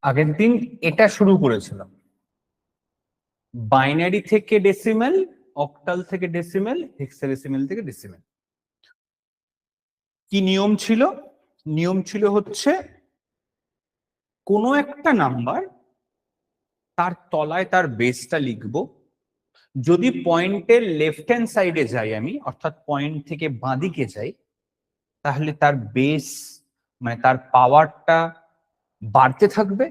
আগের দিন এটা শুরু করেছিলাম, বাইনারি থেকে ডেসিমেল, অক্টাল থেকে ডেসিমেল, হেক্সাডেসিমেল থেকে ডেসিমেল। কি নিয়ম ছিল? নিয়ম ছিল হচ্ছে কোনো একটা নাম্বার তার তলায় তার বেসটা লিখব। যদি পয়েন্টের লেফট হ্যান্ড সাইডে যাই আমি, অর্থাৎ পয়েন্ট থেকে বাঁদিকে যাই, তাহলে তার বেস মানে তার পাওয়ারটা বাড়তে থাকবে,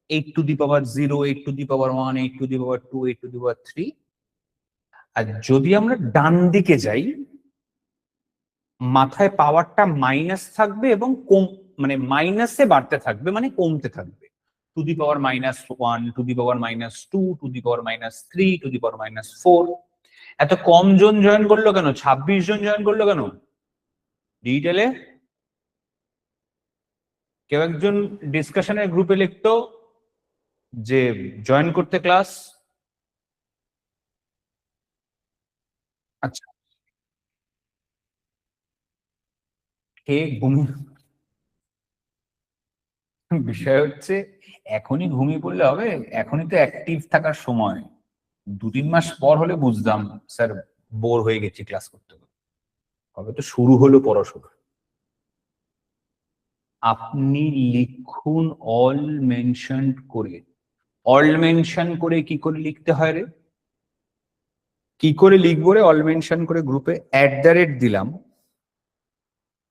8 to the power 0, 8 to the power 1, 8 to the power 2, 8 to the power 3। আর যদি আমরা ডান দিকে যাই, মাথায় পাওয়ারটা মাইনাস থাকবে এবং কম মানে মাইনাসে বাড়তে থাকবে, মানে কমতে থাকবে। To the power -1, to the power -2, to the power -3, to the power -4। এত কম জন জয়েন করলো কেন? 26 জন জয়েন করলো কেন ডিটেলে? কেউ একজন ডিসকাশনের গ্রুপে লিখতো যে জয়েন করতে ক্লাস। আচ্ছা, কে ঘুমিয়ে? বিষয় হচ্ছে এখনই ঘুমিয়ে পড়লে হবে? এখনই তো অ্যাক্টিভ থাকার সময়। 2-3 মাস পর হলে বুঝতাম স্যার বোর হয়ে গেছি ক্লাস করতে করতে। কবে তো শুরু হলো পড়াশোনা। আপনি লিখুন অল মেনশন করে। অল মেনশন করে কি করে লিখতে হয় রে? কি করে লিখবো রে অল মেনশন করে? গ্রুপে @ দিলাম।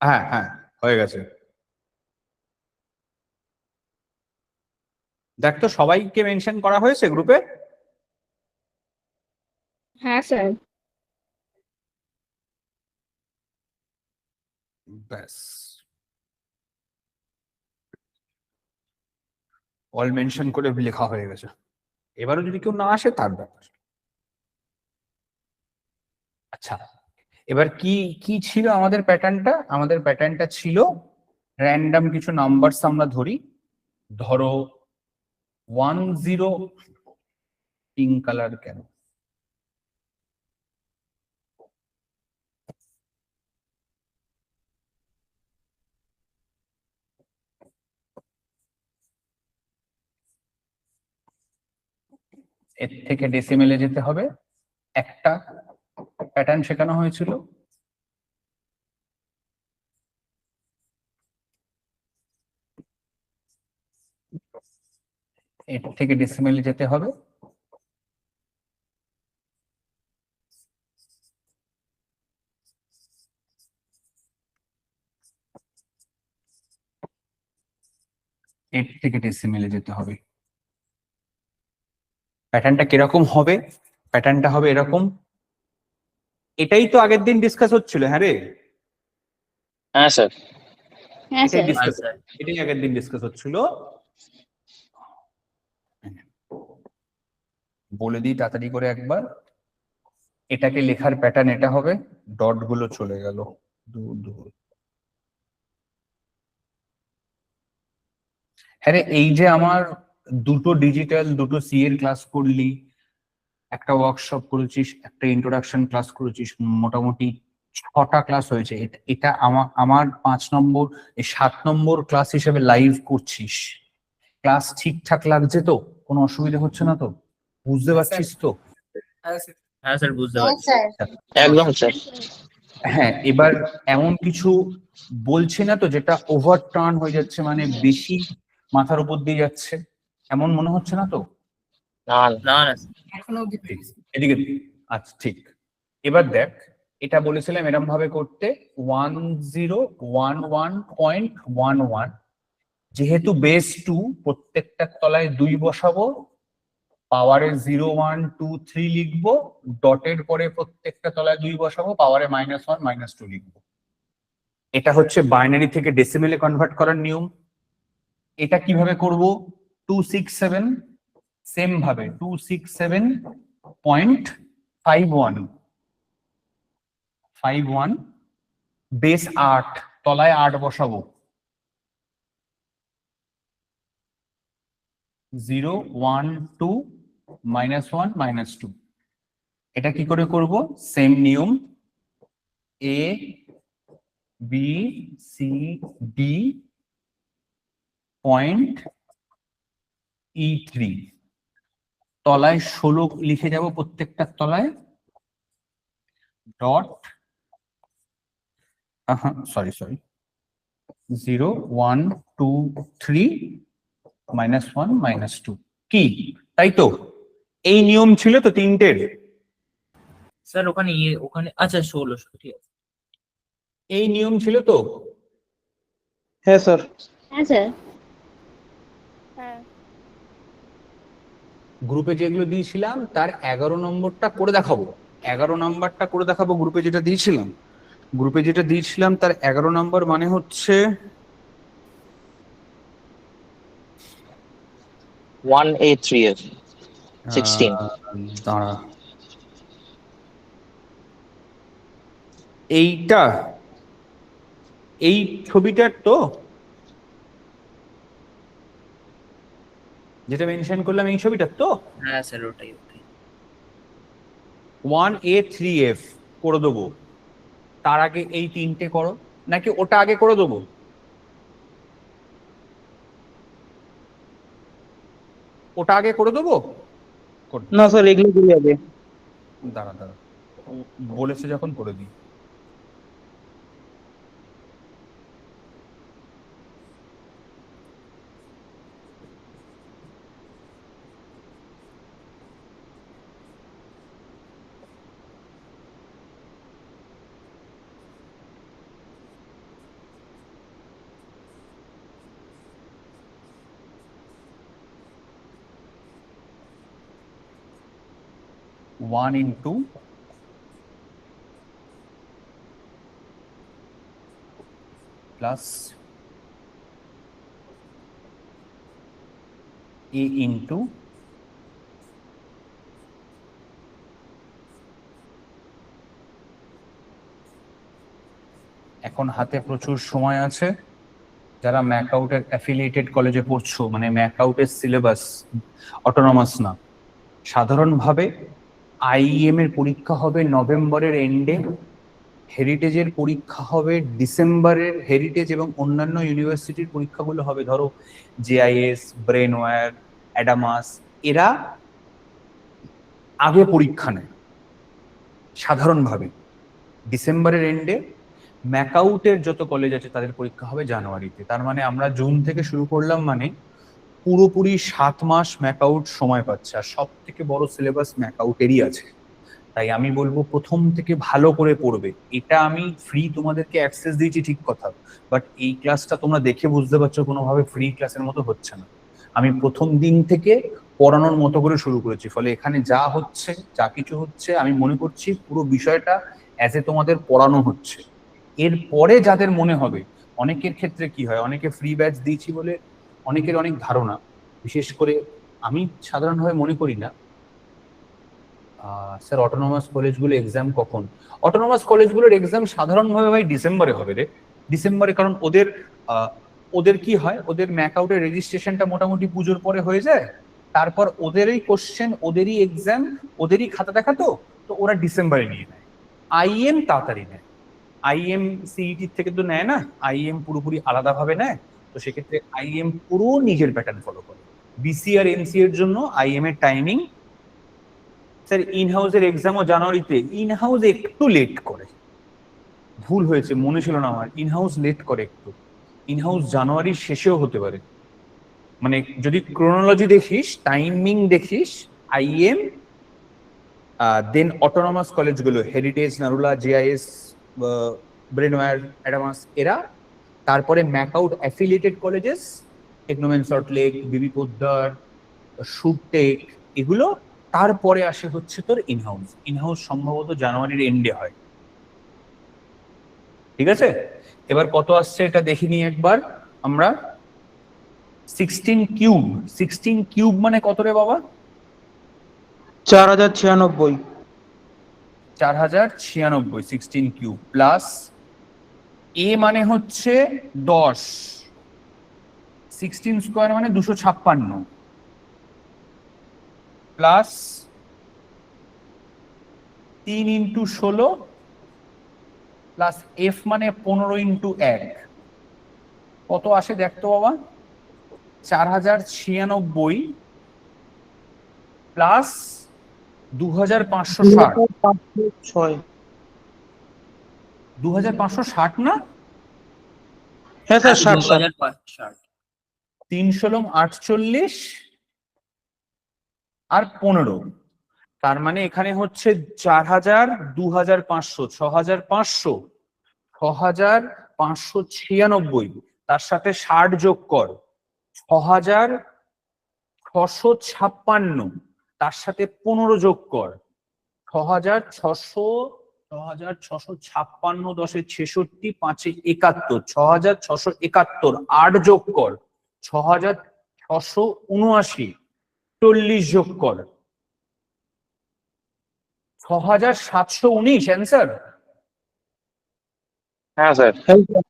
হ্যাঁ হ্যাঁ, হয়ে গেছে। দেখ তো সবাইকে মেনশন করা হয়েছে গ্রুপে? হ্যাঁ স্যার। ব্যাস, অল মেনশন করে লেখা হয়ে গেছে। এবারও যদি কেউ না আসে তার ব্যাপার। আচ্ছা, এবার কি কি ছিল আমাদের প্যাটার্নটা? আমাদের প্যাটার্নটা ছিল র্যান্ডম কিছু নাম্বারস আমরা ধরি। ধরো 10, পিঙ্ক কালার কেন? এর থেকে ডেসিমেলে যেতে হবে। একটা প্যাটার্ন শেখানো হয়েছিল, এর থেকে ডেসিমেলে যেতে হবে। এর থেকে ডেসিমেলে যেতে হবে। প্যাটার্নটা কিরকম হবে? প্যাটার্নটা হবে এরকম। এটাই তো আগের দিন ডিসকাস হচ্ছিল। হ্যাঁ রে, হ্যাঁ স্যার। হ্যাঁ এটাই স্যার। ডিসকাস, এটাই আগের দিন ডিসকাস হচ্ছিল। বলে দিই তাড়াতাড়ি করে একবার। এটাকে লেখার প্যাটার্ন এটা হবে, ডট গুলো চলে গেল দূর দূর। হ্যাঁ রে, এই যে আমার দুটো ডিজিটাল, দুটো সি এর ক্লাস করলি, একটা ওয়ার্কশপ করেছিস, একটা ইন্ট্রোডাকশন ক্লাস করেছিস, মোটামুটি 6টা ক্লাস হয়েছে। এটা আমার 5 নম্বর, 7 নম্বর ক্লাস হিসেবে লাইভ করছিস। ক্লাস ঠিকঠাক লাগছে তো? কোনো অসুবিধা হচ্ছে না তো? বুঝতে পারছিস তো? হ্যাঁ স্যার, বুঝতে হ্যাঁ পারছি। স্যার। একদম স্যার। হ্যাঁ, এবার এমন কিছু বলছি না তো যেটা ওভার টার্ন হয়ে যাচ্ছে, মানে বেশি মাথার উপর দিয়ে যাচ্ছে, এমন মনে হচ্ছে না তো? না না না এখনো ঠিক, এদিকে। আচ্ছা ঠিক। এবার দেখ, এটা বলেছিলাম এরকম ভাবে করতে 1011.11। যেহেতু বেস 2, প্রত্যেকটা তলায় 2 বসাবো, পাওয়ারে 0, 1, 2, 3 লিখবো, ডটের পরে প্রত্যেকটা তলায় 2 বসাবো, পাওয়ারে -1, -2 লিখবো। এটা হচ্ছে বাইনারি থেকে ডেসিমেলে কনভার্ট করার নিয়ম। এটা কিভাবে করব? 267, সেম ভাবে 267.51 বেস 8, তলায় 8 বসাবো, 0, 1, 2, -1, -2। এটা কি করে করব? সেম নিয়ম, A B C D point E3 তলায় 16 লিখে যাব, প্রত্যেকটা তলায় ডট সরি 0 1 2 3 -1 -2 কি, তাই তো? এই নিয়ম ছিল তো তিনটের। স্যার ওখানে ওখানে আচ্ছা 16 ঠিক আছে। এই নিয়ম ছিল তো। হ্যাঁ স্যার। হ্যাঁ স্যার। হ্যাঁ। গ্রুপে যেগুলো দিয়েছিলাম তার 11 নম্বরটা করে দেখাবো, 11 নম্বরটা করে দেখাবো। গ্রুপে যেটা দিয়েছিলাম তার 11 নম্বর মানে হচ্ছে 1A3F 16 দাঁড়া, এইটা এই ছবিটার তো, যেটা মেনশন করলাম এই ছবিটার তো। হ্যাঁ স্যার ওটাই 1A3F করে দেবো, তার আগে এই তিনটে করো, নাকি ওটা আগে করে দেবো? ওটা আগে করে দেবো। না স্যার এগুলো দিয়ে যাবে। দাঁড়া ও বলেছে যখন করে দিই। One into plus A into এখন হাতে প্রচুর সময় আছে, যারা ম্যাকআউটের অ্যাফিলিয়েটেড কলেজে পড়ছো, মানে ম্যাকআউটের সিলেবাস অটোনমাস না, সাধারণভাবে আইএম এর পরীক্ষা হবে নভেম্বরের এন্ডে, হেরিটেজের পরীক্ষা হবে ডিসেম্বরের, হেরিটেজ এবং অন্যান্য ইউনিভার্সিটির পরীক্ষাগুলো হবে ধরো জেআইএস, ব্রেনওয়্যার, অ্যাডামাস, এরা আগে পরীক্ষা নেয় সাধারণভাবে ডিসেম্বরের এন্ডে। ম্যাকআউটের যত কলেজ আছে তাদের পরীক্ষা হবে জানুয়ারিতে। তার মানে আমরা জুন থেকে শুরু করলাম, মানে পুরোপুরি 7 মাস ম্যাকআউট সময় পাচ্ছে, আর সব থেকে বড় সিলেবাস ম্যাকআউটেরই আছে। তাই আমি বলবো প্রথম থেকে ভালো করে পড়বে। এটা আমি ফ্রি তোমাদেরকে অ্যাক্সেস দিয়েছি ঠিক কথা, বাট এই ক্লাসটা তোমরা দেখে বুঝতে পারছো কোনোভাবে ফ্রি ক্লাসের মতো হচ্ছে না। আমি প্রথম দিন থেকে পড়ানোর মতো করে শুরু করেছি, ফলে এখানে যা হচ্ছে, যা কিছু হচ্ছে, আমি মনে করছি পুরো বিষয়টা অ্যাজ এ তোমাদের পড়ানো হচ্ছে। এরপরে যাদের মনে হবে, অনেকের ক্ষেত্রে কি হয়, অনেকে ফ্রি ব্যাচ দিয়েছি বলে অনেকের অনেক ধারণা, বিশেষ করে আমি সাধারণভাবে মনে করি না স্যার অটোনমাস কলেজগুলো এক্সাম কখন। অটোনমাস কলেজগুলোর এক্সাম সাধারণভাবে ভাই ডিসেম্বরে হবে রে, ডিসেম্বরে। কারণ ওদের কি হয়, ওদের ম্যাকআউটের রেজিস্ট্রেশনটা মোটামুটি পুজোর পরে হয়ে যায়, তারপর ওদেরই কোশ্চেন, ওদেরই এক্সাম, ওদেরই খাতা দেখা, তো ওরা ডিসেম্বরে নিয়ে নেয়। আইএম তাড়াতাড়ি নেয়, আইএম সিইটির থেকে তো নেয় না, আইএম পুরোপুরি আলাদাভাবে নেয়। তো সেক্ষেত্রে আইএম পুরো নিজের প্যাটার্ন ফলো করে। বিসি আর এমসি এর জন্য আইএম এর টাইমিং, স্যার ইন হাউসের এক্সামও জানুয়ারিতে, ইন হাউস একটু লেট করে, ভুল হয়েছে, মনে ছিল না আমার, ইন হাউস লেট করে একটু, ইন হাউস জানুয়ারির শেষেও হতে পারে। মানে যদি ক্রোনোলজি দেখিস, টাইমিং দেখিস, আইএম দেন অটোনমাস কলেজগুলো heritage, Narula, JIS, Brainware, Adamas, এরা, তারপরে ম্যাকআউট অ্যাফিলিয়েটেড কলেজেস, টেকনোমেন, সল্টলেক, বিবি পোদ্দার, শুটটেক, এগুলো, তারপরে আসে হচ্ছে তোর ইনহাউস। ইনহাউস সম্ভবত জানুয়ারির এন্ডে হয়। ঠিক আছে, এবার কত আসছে এটা দেখিনি একবার আমরা। 16 কিউব, 16 কিউব মানে কত রে বাবা? 4096। 4096, 16 কিউব প্লাস এ মানে হচ্ছে 10, 16 স্কোয়ার মানে 256, প্লাস 3 ইন্টু 16, প্লাস এফ মানে 15 ইন্টু 1, কত আসে দেখতো বাবা? 4096 প্লাস 2560। 6। 2560 না? হ্যাঁ স্যার, 60 স্যার। 2060। 3 লং 48 আর 15, তার মানে এখানে হচ্ছে 4000, 2500, 6500, 6596, তার সাথে 60 যোগ কর, 6656, তার সাথে 15 যোগ কর, 6600, 6656, 10 66, 5 71, 6671, 8 যোগ কর, 6679, 40 যোগ কর, 6719 অ্যান্সার। হ্যাঁ স্যার। হ্যাঁ স্যার।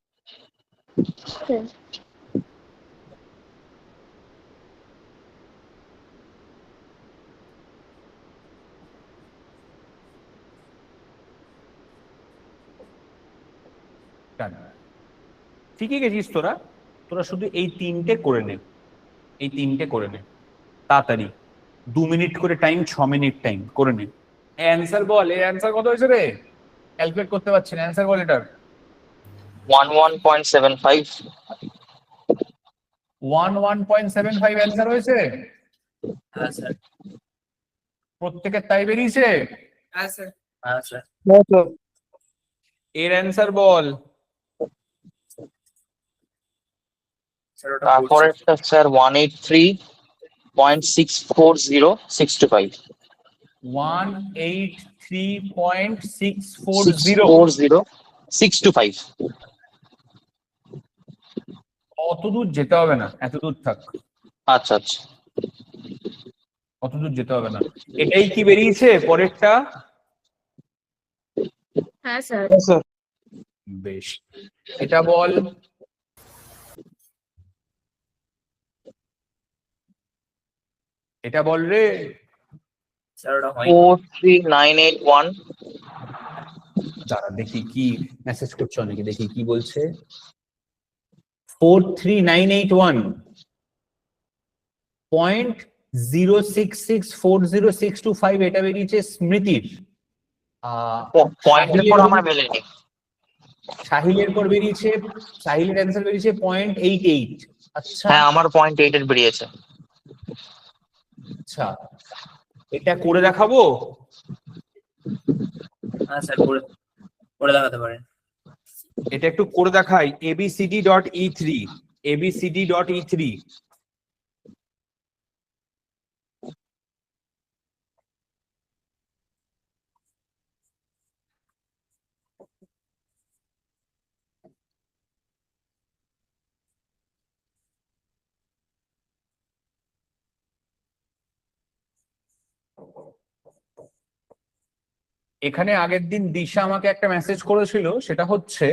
স্যার ঠিকই গেছিস তোরা। তোরা শুধু এই তিনটে করে নে, এই তিনটে করে নে তাড়াতাড়ি। 2 মিনিট করে টাইম, 6 মিনিট টাইম করে নে। অ্যান্সার বল, এর অ্যান্সার কত হয়েছে রে? ক্যালকুলেট করতে পারছি না, অ্যান্সার বল এটার। 11.75। 11.75 অ্যান্সার হয়েছে। হ্যাঁ স্যার। প্রত্যেকের তাই বেরিয়েছে। হ্যাঁ স্যার। হ্যাঁ স্যার। হ্যাঁ স্যার। এর অ্যান্সার বল। স্যার ওটা তারপরেরটা স্যার 183.640 183.640। 625। অত দূর যেতে হবে না, এত দূর থাক, আচ্ছা আচ্ছা। অত দূর যেতে হবে না। এটাই কি বেরিয়েছে পরেরটা? হ্যাঁ স্যার হ্যাঁ স্যার। বেশ, এটা বল। এটা বল রে। স্যার ওটা হয় 43981। দাঁড়া দেখি কি মেসেজ করছে, অনেকে দেখি কি বলছে। 43981.0664065 এটা বেরিয়েছে স্মৃতির। পয়েন্টের পর আমার মেলেনি। সাহিলের পর বেরিয়েছে, সাহিলের অ্যান্সার বেরিয়েছে 0.88। আচ্ছা হ্যাঁ, আমার 0.8 এর বেরিয়েছে। আচ্ছা, এটা করে দেখাবো। হ্যাঁ স্যার, করে করে দেখাতে পারেন। এটা একটু করে দেখাই। abcd.e3, abcd.e3। এখানে আগের দিন দিশা আমাকে একটা মেসেজ করেছিল, সেটা হচ্ছে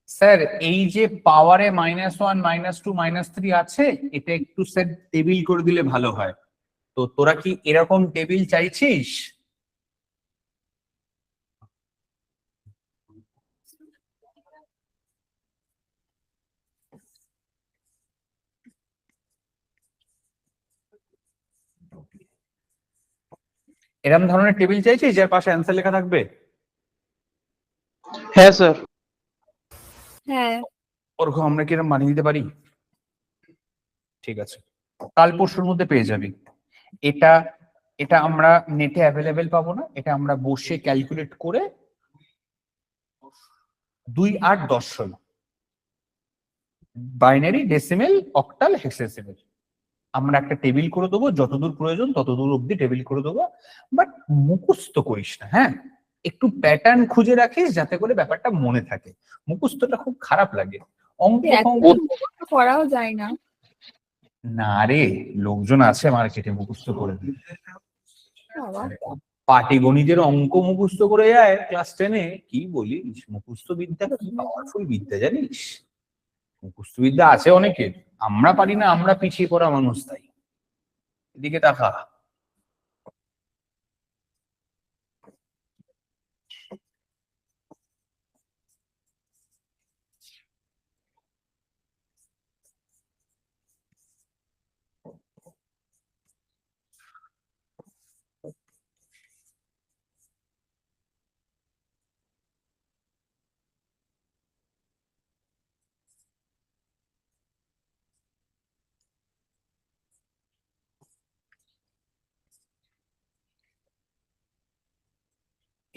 স্যার এই যে পাওয়ারে -1, -2, -3 আছে, এটা একটু স্যার টেবিল করে দিলে ভালো হয়। তো তোরা কি এরকম টেবিল চাইছিস? এরকম ধরনের টেবিল চাইছিস যার পাশে অ্যান্সার লেখা থাকবে? হ্যাঁ স্যার। হ্যাঁ ওরকম আমরা কি এরকম বানিয়ে দিতে পারি? ঠিক আছে, কাল পরশুর মধ্যে পেয়ে যাবি। এটা এটা আমরা নেটে অ্যাভেলেবেল পাবো না, এটা আমরা বসে ক্যালকুলেট করে 2, 8, 10 ষোলো বাইনারি, ডেসিমেল, অক্টাল, হেক্সাডেসিমেল আমরা একটা টেবিল করে দেবো, যতদূর প্রয়োজন ততদূর অব্দি টেবিল করে দেবো। বাট মুখস্থ করিস না, হ্যাঁ? একটু প্যাটার্ন খুঁজে রাখিস যাতে করে ব্যাপারটা মনে থাকে। মুখস্থটা খুব খারাপ লাগে। অঙ্ক করাও যায় না। না রে, লোকজন আছে মার্কেটে মুখস্থ করে দেয়। বাবা পাটিগণিতের অঙ্ক মুখস্থ করে যায় ক্লাস 10-এ, কি বলিস? মুখস্থ বিদ্যাটা কি পাওয়ারফুল বিদ্যা জানিস? মুখস্থ বিদ্যা আছে অনেকের, আমরা পারি না, আমরা পিছিয়ে পড়া মানুষ তাই। এদিকে তাকা।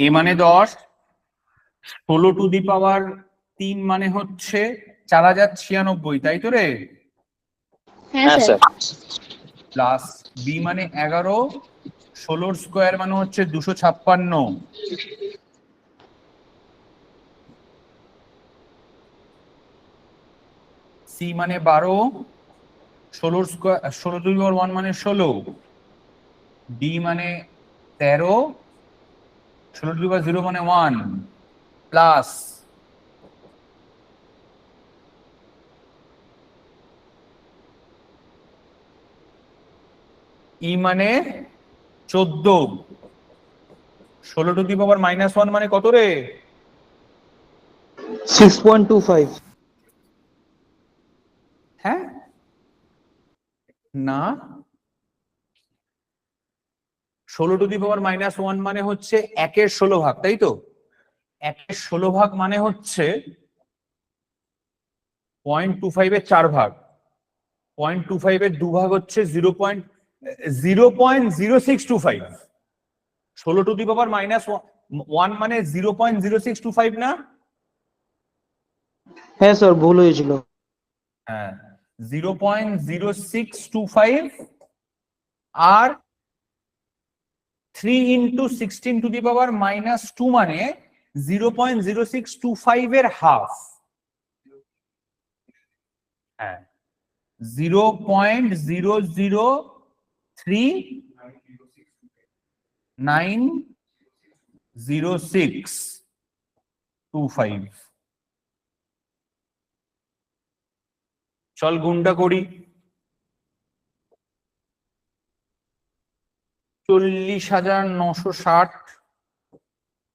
এ মানে 10, 16 টু দি পাওয়ার 3 মানে হচ্ছে 4096, তাই তো রে? হ্যাঁ হ্যাঁ স্যার। স্যার। প্লাস বি মানে 11, 16 স্কোয়ার মানে হচ্ছে 256, সি মানে 12, 16 স্কোয়ার 16 টু দি পাওয়ার 1 মানে 16, ডি মানে 13, 16 টু দি পাওয়ার 0 মানে 1, প্লাস ই মানে 14, 16 টু দি পাওয়ার -1 মানে কত রে? 6.25। হ্যাঁ না, 16 টু দি পাওয়ার -1 মানে হচ্ছে 1 এর 16 ভাগ, তাই তো? 1 এর 16 ভাগ মানে হচ্ছে 0.25 এর 4 ভাগ, 0.25 এর 2 ভাগ হচ্ছে 0.0625। 16 টু দি পাওয়ার -1 মানে 0.0625 না? হ্যাঁ স্যার, ভুল হয়েছিল। হ্যাঁ, 0.0625 আর 3 ইন্টু 16 টু দি পাওয়ার -2 মানে 0.0625 এর হাফ। হ্যাঁ, 0.003900625। চল গুণটা করি। 40,960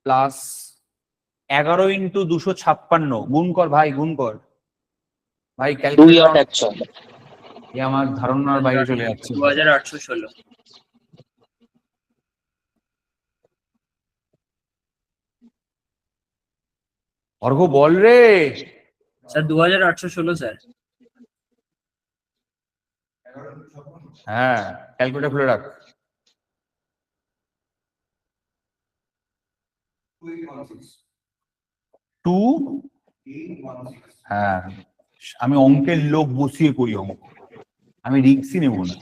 প্লাস 11 ইন্টু 256, গুণ কর ভাই, গুণ কর ভাই, 2 ক্যালকুলেটর। 8 100। এ আমার ধারণার বাইরে চলে যাচ্ছে। 2816। অর্ঘ বল রে। Sir 2816 sir. হ্যাঁ, ক্যালকুলেটর খুলে রাখ। 2, হ্যাঁ, আমি অঙ্কের লোক বসিয়ে করি অঙ্ক, আমি রিক্সই নেব না।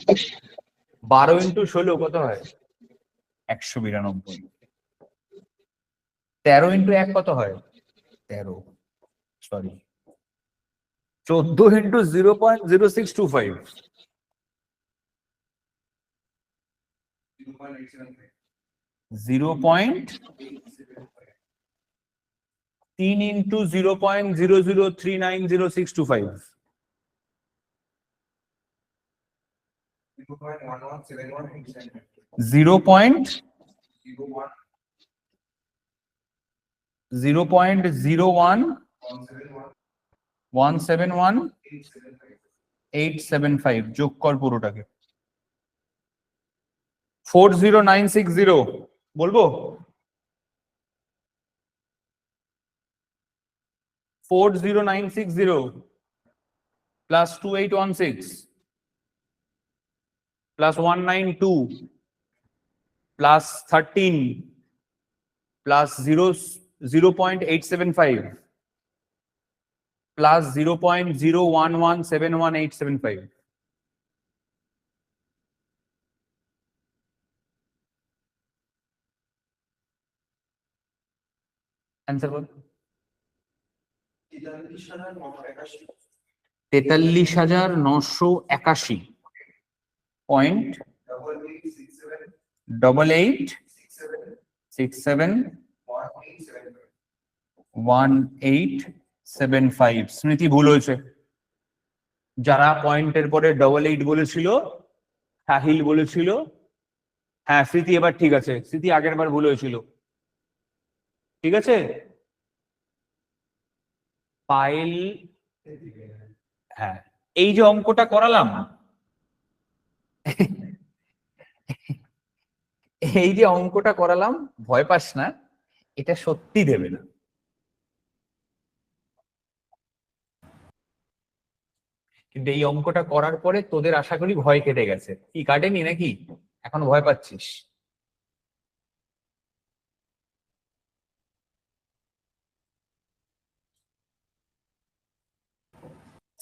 12 ইন্টু 16 কত হয়? 192। 13 ইন্টু 1 কত হয়? 13, সরি 14 ইন্টু 0.0625, 0.3 ইন্টু 0.00390625, 0.011717875, যোগ কর পুরোটাকে। 40960 বলবো? 40960 plus 2816 plus 192 plus 13 plus 0.875 plus 0.011717875। Answer বল। 43,981 পয়েন্ট 88671875। স্মৃতি ভুল হয়েছে। যারা পয়েন্টের পরে 88 বলেছিল, সাহিল বলেছিল, হ্যাঁ স্মৃতি এবার ঠিক আছে, স্মৃতি আগের বার ভুল হয়েছিল, ঠিক আছে। পাইল, হ্যাঁ, এই যে অঙ্কটা করালাম, এই যে অঙ্কটা করালাম, ভয় পাস না, এটা সত্যি দেবে না। কিন্তু এই অঙ্কটা করার পরে তোদের আশা করি ভয় কেটে গেছে। কি কাটেনি নাকি? এখন ভয় পাচ্ছিস?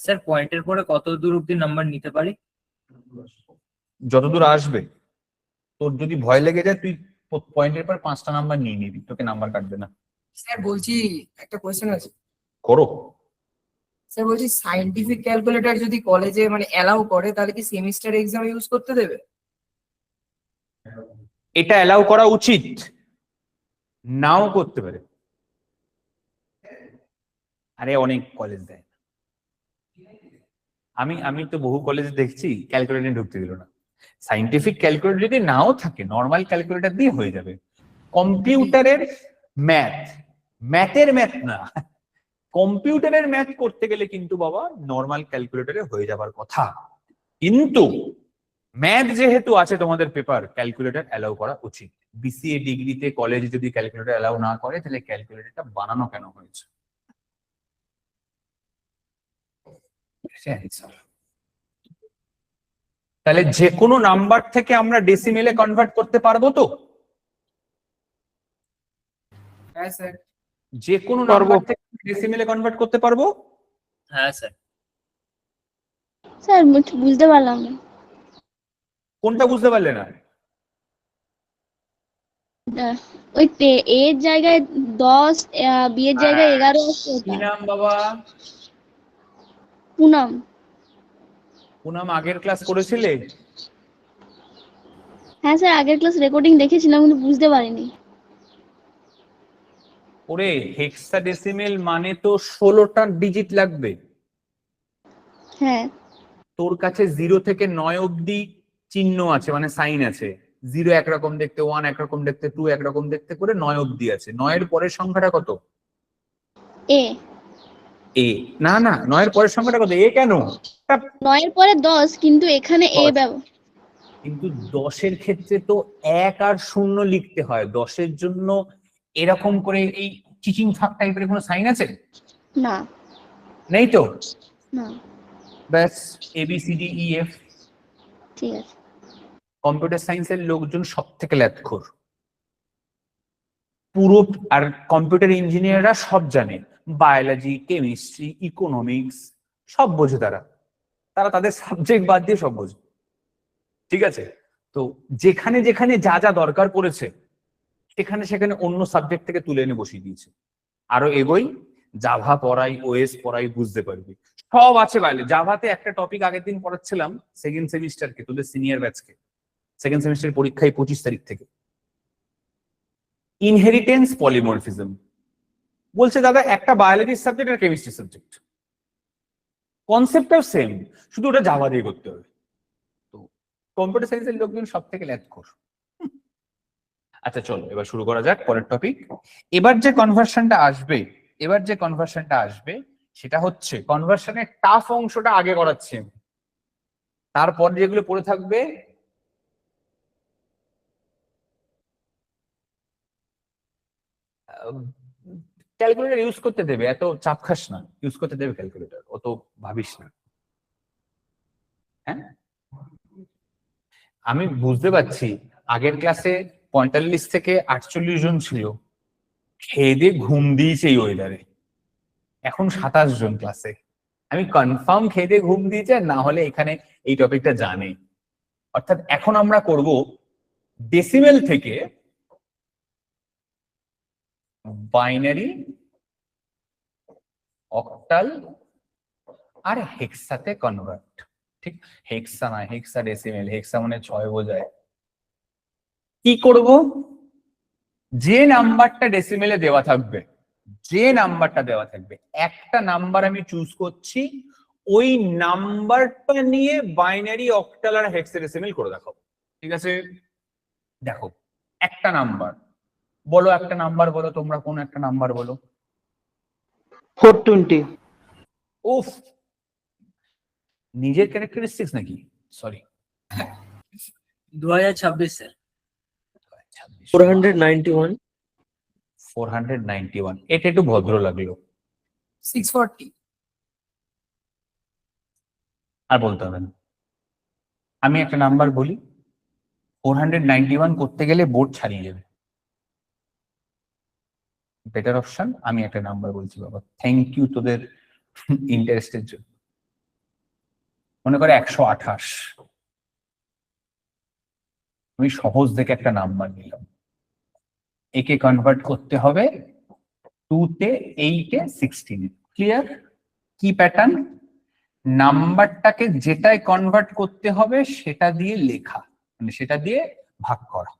স্যার পয়েন্টের পরে কত দূর অব্দি নাম্বার নিতে পারি? যতদূর আসবে। তোর যদি ভয় লেগে যায় তুই পয়েন্টের পর 5টা নাম্বার নিয়ে নিবি, তোকে নাম্বার কাটবে না। স্যার বলছি একটা কোয়েশ্চেন আছে। করো। স্যার বলছি সায়েন্টিফিক ক্যালকুলেটর যদি কলেজে মানে অ্যালাউ করে তাহলে কি সেমিস্টার এক্সাম ইউজ করতে দেবে? এটা অ্যালাউ করা উচিত, নাও করতে পারে। আরে অনেক কলেজ দেয়। আমি তো বহু কলেজে দেখছি ক্যালকুলেটর ঢুকতে দিল না। সাইন্টিফিক ক্যালকুলেটর যদি নাও থাকে, নর্মাল ক্যালকুলেটর দিয়ে হয়ে যাবে। কম্পিউটারের ম্যাথের ম্যাথ না, কম্পিউটারের ম্যাথ করতে গেলে কিন্তু বাবা নর্মাল ক্যালকুলেটরে হয়ে যাবার কথা। কিন্তু ম্যাথ যেহেতু আছে তোমাদের পেপার, ক্যালকুলেটর অ্যালাউ করা উচিত। বিসিএ ডিগ্রিতে কলেজে যদি ক্যালকুলেটর অ্যালাউ না করে তাহলে ক্যালকুলেটরটা বানানো কেন হয়েছে? তাহলে যে কোনো নাম্বার থেকে আমরা ডেসিমেলে কনভার্ট করতে পারবো তো? হ্যাঁ স্যার। যে কোনো নাম্বার থেকে ডেসিমেলে কনভার্ট করতে পারবো? হ্যাঁ স্যার। স্যার বুঝতে পারলাম না। কোনটা বুঝতে পারলে না? ওই এর জায়গায় 10, বি এর জায়গায় 11 আছে কি ওটা। নাম বাবা? পুনাম। পুনাম আগের ক্লাস করেছিলে? হ্যাঁ স্যার, আগের ক্লাস রেকর্ডিং দেখেছিলাম কিন্তু বুঝতে পারিনি। ওরে হেক্সাডেসিমেল মানে তো 16টা ডিজিট লাগবে। হ্যাঁ। তোর কাছে 0 থেকে 9 অব্দি চিহ্ন আছে, মানে সাইন আছে। 0 একরকম দেখতে, 1 একরকম দেখতে, 2 একরকম দেখতে করে 9 অব্দি আছে। 9 এর পরের সংখ্যাটা কত? এ। এ না না, 9 এর পরের সংখ্যাটা কত? এ কেন? 9 এর পরে 10, কিন্তু এখানে এ 10 কিন্তু 10 এর ক্ষেত্রে তো 1 আর 0 লিখতে হয়। 10 এর জন্য এরকম করে এই চিচিং ফাঁক টাইপের কোনো সাইন আছে? না। নেই তো। না। ব্যাস ABCD EF। ঠিক আছে। কম্পিউটার সায়েন্সের লোকজন সব থেকে ল্যাথখোর পুরো। আর কম্পিউটার ইঞ্জিনিয়াররা সব জানে, বায়োলজি, কেমিস্ট্রি, ইকোনমিক্স সব বোঝে। তারা তাদের সাবজেক্ট বাদ দিয়ে সব বোঝে। ঠিক আছে, তো যেখানে যেখানে যা যা দরকার পড়েছে সেখানে সেখানে অন্য সাবজেক্ট থেকে তুলে এনে বসিয়ে দিয়েছে। আরো এগোই, জাভা পড়াই, ওএস পড়াই, বুঝতে পারবি সব আছে বাইরে। জাভাতে একটা টপিক আগের দিন পড়াচ্ছিলাম সেকেন্ড সেমিস্টারকে, তোদের সিনিয়র ব্যাচকে। সেকেন্ড সেমিস্টার পরীক্ষায় 25 তারিখ থেকে। ইনহেরিটেন্স পলিমরফিজম বলছে দাদা, একটা বায়োলজির সাবজেক্ট আর কেমিস্ট্রি সাবজেক্ট, কনসেপ্টটাও সেম, শুধু ওটা জাভা দিয়ে করতে হবে। তো কম্পিউটার সায়েন্সের লোকজন সব থেকে ল্যাথখোর। আচ্ছা চলো এবার শুরু করা যাক পরের টপিক। এবার যে কনভার্সনটা আসবে সেটা হচ্ছে কনভার্সনের টাফ অংশটা আগে করাচ্ছি আমি, তারপর যেগুলো পড়ে থাকবে ক্যালকুলেটর ইউজ করতে দেবে, এত চাপ খাস না, ইউজ করতে দেবে ক্যালকুলেটর, অত ভাবিস না। হ্যাঁ, আমি বুঝতে পারছি আগের ক্লাসে 45 থেকে 48 জন ছিল, খেয়ে দিয়ে ঘুম দিয়েছে এই ওয়েদারে। এখন 27 জন ক্লাসে। আমি কনফার্ম খেয়ে দিয়ে ঘুম দিয়েছে, না হলে এখানে এই টপিকটা জানে। অর্থাৎ এখন আমরা করব ডেসিমেল থেকে বাইনারি, অক্টাল আর হেক্সাতে কনভার্ট। ঠিক, হেক্সা না, হেক্সা ডেসিমেল। হেক্সা মানে 6 বোঝায়। কি করব? যে নাম্বারটা ডেসিমেলে দেওয়া থাকবে, একটা নাম্বার আমি চুজ করছি, ওই নাম্বারটা নিয়ে বাইনারি, অক্টাল আর হেক্সাডেসিমেল করে দেখাবো। ঠিক আছে, দেখো একটা নাম্বার বলো, একটা নাম্বার বলো, তোমরা কোন একটা নাম্বার বলো। 420। উফ, নিজের ক্যারেক্টারিস্টিক্স নাকি? Sorry, 2026 sir. 491। 491, এটা একটু ভদ্র লাগলো। 640। আর বলতে হবে না। আমি একটা নাম্বার বলি, 491 করতে গেলে বোর্ড ছাড়িয়ে যাবে। বেটার অপশন আমি একটা নাম্বার বলছি বাবা। থ্যাংক ইউ তোদের ইন্টারেস্টের জন্য। মনে করে 128। আমি সহজ দেখে একটা নাম্বার নিলাম, একে কনভার্ট করতে হবে 2 তে, 8 এ, 16 এ। ক্লিয়ার? কি প্যাটার্ন? নাম্বারটাকে যেটাই কনভার্ট করতে হবে সেটা দিয়ে লেখা, মানে সেটা দিয়ে ভাগ করা।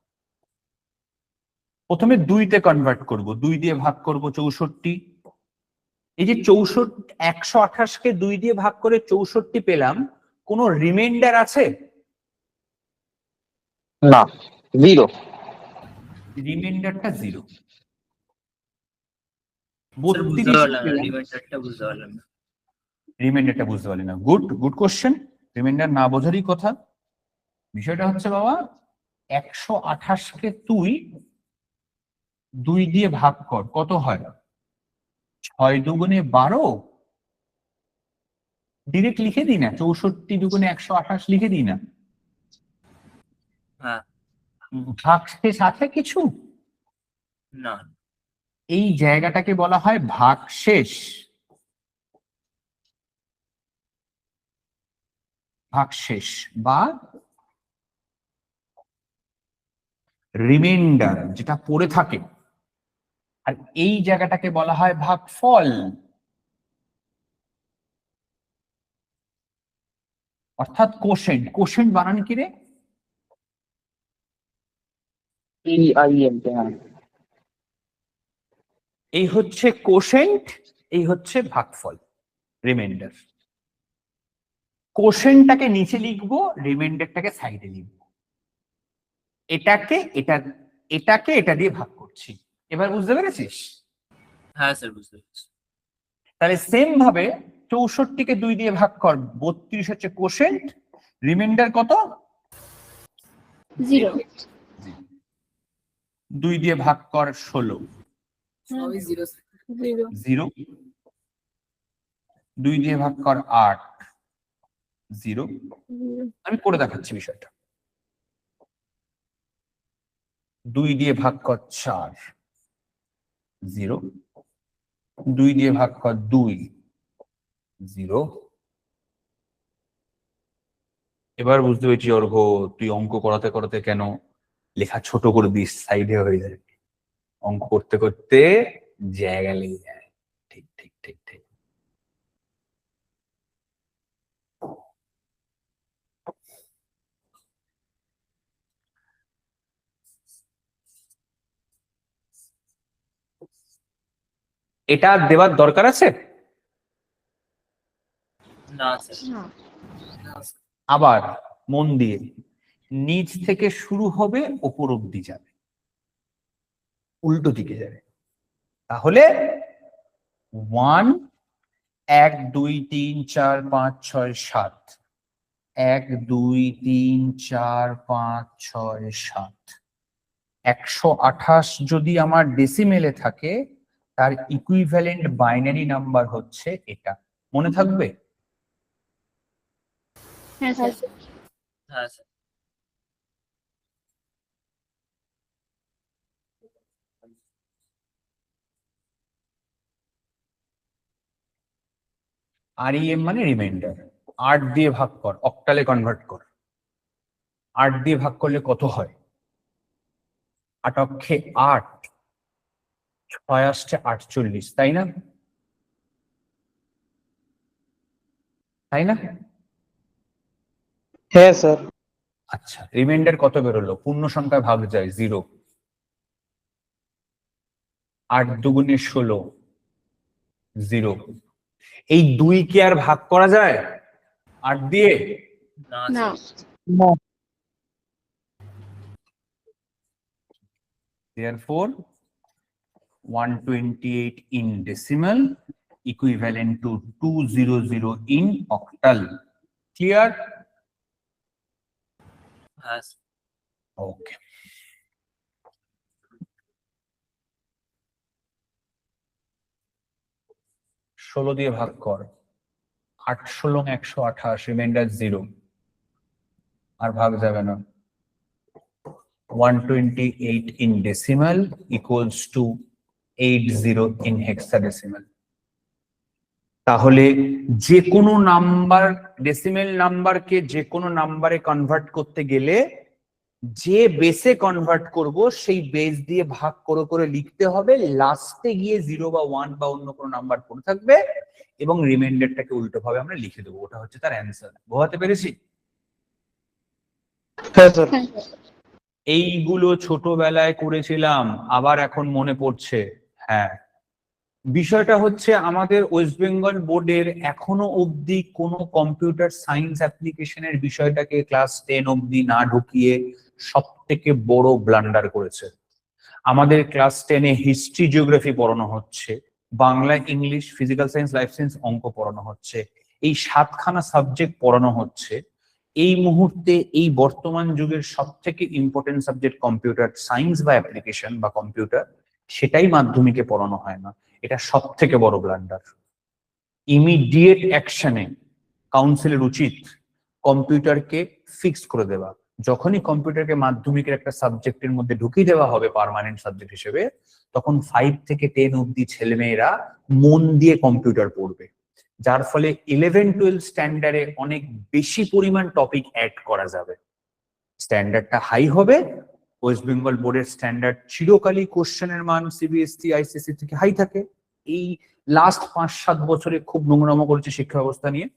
প্রথমে 2 তে কনভার্ট করব, 2 দিয়ে ভাগ করব 64। এই যে 128 কে 2 দিয়ে ভাগ করে 64 পেলাম, কোনো রিমাইন্ডার আছে? না, 0। রিমাইন্ডারটা 0। স্যার বুঝতে পারলাম না, রিমাইন্ডারটা বুঝতে পারলাম না। রিমাইন্ডারটা বুঝতে পারলি না? Good good question. রিমাইন্ডার না বোঝারই কথা। বিষয়টা হচ্ছে বাবা, 128 কে তুই 2 দিয়ে ভাগ কর, কত হয়? 6 দুগুণে 12। ডিরেক্ট লিখে দিই না, 64 দুগুণে 128 লিখে দিই না? হ্যাঁ। ভাগশেষ আছে কিছু? না। এই জায়গাটাকে বলা হয় ভাগশেষ। ভাগশেষ বা রিমাইন্ডার, যেটা পড়ে থাকে। আর এই জায়গাটাকে বলা হয় ভাগফল, অর্থাৎ কোশেন্ট। কোশেন্ট বানান কি রে? EIM, হ্যাঁ। এই হচ্ছে কোশেন্ট, এই হচ্ছে ভাগফল, রিমাইন্ডার। কোশেন্টটাকে নিচে লিখবো, রিমাইন্ডারটাকে সাইডে লিখবো। এটাকে এটা দিয়ে ভাগ করছি। এবার বুঝতে পেরেছিস? হ্যাঁ স্যার বুঝতে পেরেছি। তাহলে সেম ভাবে 64 কে 2 দিয়ে ভাগ কর, 32 হচ্ছে কোশেন্ট, রিমাইন্ডার কত? 0। 2 দিয়ে ভাগ কর 16, সবই 0। 0। 0। 2 দিয়ে ভাগ কর 8, 0। আমি করে দেখাচ্ছি বিষয়টা। 2 দিয়ে ভাগ কর 4, 0। 2 দিয়ে ভাগ কর 2, 0। এবার বুঝতে পেরেছি অর্ঘ, তুই অঙ্ক করাতে করাতে কেন লেখা ছোট করে দিস, সাইডে হয়ে যায়। অঙ্ক করতে করতে জায়গা লেগে যায়। ঠিক ঠিক ঠিক ঠিক। এটা দেওয়ার দরকার আছে? না স্যার। না। আবার মন দিয়ে, নিচ থেকে শুরু হবে ওপর অব্দি যাবে, উল্টো দিকে যাবে। তাহলে 1, 1, 2, 3, 4, 5, 6, 7, 1, 2, 3, 4, 5, 6, 7। 128 যদি আমার ডেসিমেলে থাকে, তার ইকুইভ্যালেন্ট বাইনারি নাম্বার হচ্ছে এটা। মনে থাকবে? হ্যাঁ স্যার। হ্যাঁ স্যার। REM মানে রিমাইন্ডার। 8 দিয়ে ভাগ কর, অক্টালে কনভার্ট কর। 8 দিয়ে ভাগ করলে কত হয়? 8 অক্ষে 8, 6 আসছে 48, তাই না? তাই না? হ্যাঁ স্যার। আচ্ছা, রিমাইন্ডার কত বেরোলো? পূর্ণ সংখ্যায় ভাগ যায় 0। 8 দুগুণে 16, 0। এই 2 কি আর ভাগ করা যায় 8 দিয়ে? না না। Sir. Therefore 128 in decimal equivalent to 200 in octal. Clear? হ্যাঁ স্যার। Okay. ষোলো দিয়ে ভাগ কর, 8 ষোলং 128, রিমাইন্ডার 0, আর ভাগ যাবে না। 128 in decimal equals to 80 in hexadecimal. তাহলে যে কোনো নাম্বার, ডেসিমেল নাম্বারকে যে কোনো নাম্বারে কনভার্ট করতে গেলে যে বেসে কনভার্ট করব সেই বেস দিয়ে ভাগ করে করে লিখতে হবে, লাস্টে গিয়ে 0 বা 1 বা অন্য কোনো নাম্বার পড়ে থাকবে এবং রিমাইন্ডারটাকে উল্টো ভাবে আমরা লিখে দেবো, ওটা হচ্ছে তার অ্যান্সার। বোঝাতে পেরেছি? হ্যাঁ স্যার। হ্যাঁ স্যার। এইগুলো ছোটবেলায় করেছিলাম, আবার এখন মনে পড়ছে। হ্যাঁ, বিষয়টা হচ্ছে আমাদের ওয়েস্ট বেঙ্গল বোর্ডের এখনো অবধি কোনো কম্পিউটার সায়েন্স অ্যাপ্লিকেশনের বিষয়টাকে ক্লাস 10 অবধি না ঢুকিয়ে সব থেকে বড় ব্লান্ডার করেছে। আমাদের ক্লাস 10-এ হিস্ট্রি, জিওগ্রাফি পড়ানো হচ্ছে, Bangla, English, physical science, life science, অঙ্ক পড়ানো হচ্ছে, এই 7খানা সাবজেক্ট পড়ানো হচ্ছে। এই মুহূর্তে এই বর্তমান যুগের সব থেকে ইম্পর্টেন্ট সাবজেক্ট কম্পিউটার সায়েন্স বা অ্যাপ্লিকেশন বা কম্পিউটার, সেটাই মাধ্যমিকে পড়ানো হয় না। এটা সব থেকে বড় ব্লান্ডার। ইমিডিয়েট অ্যাকশনে কাউন্সিলের উচিত কম্পিউটারকে ফিক্স করে দেওয়া। যখনই কম্পিউটারকে মাধ্যমিকের একটা সাবজেক্টের মধ্যে ঢুকিয়ে দেওয়া হবে পার্মানেন্ট সাবজেক্ট হিসেবে, তখন 5 থেকে 10 অবধি ছেলেমেয়েরা মন দিয়ে কম্পিউটার পড়বে, যার ফলে 11-12 স্ট্যান্ডার্ডে অনেক বেশি পরিমাণ টপিক অ্যাড করা যাবে। স্ট্যান্ডার্ডটা হাই হবে। ওয়েস্ট বেঙ্গল বোর্ডের স্ট্যান্ডার্ড চিরকালই কোশ্চেনের মান সিবিএসসি, আইসিএসসি থেকে হাই থাকে। এই লাস্ট 5-7 বছরে খুব নোংরামো করেছে শিক্ষা ব্যবস্থা নিয়ে।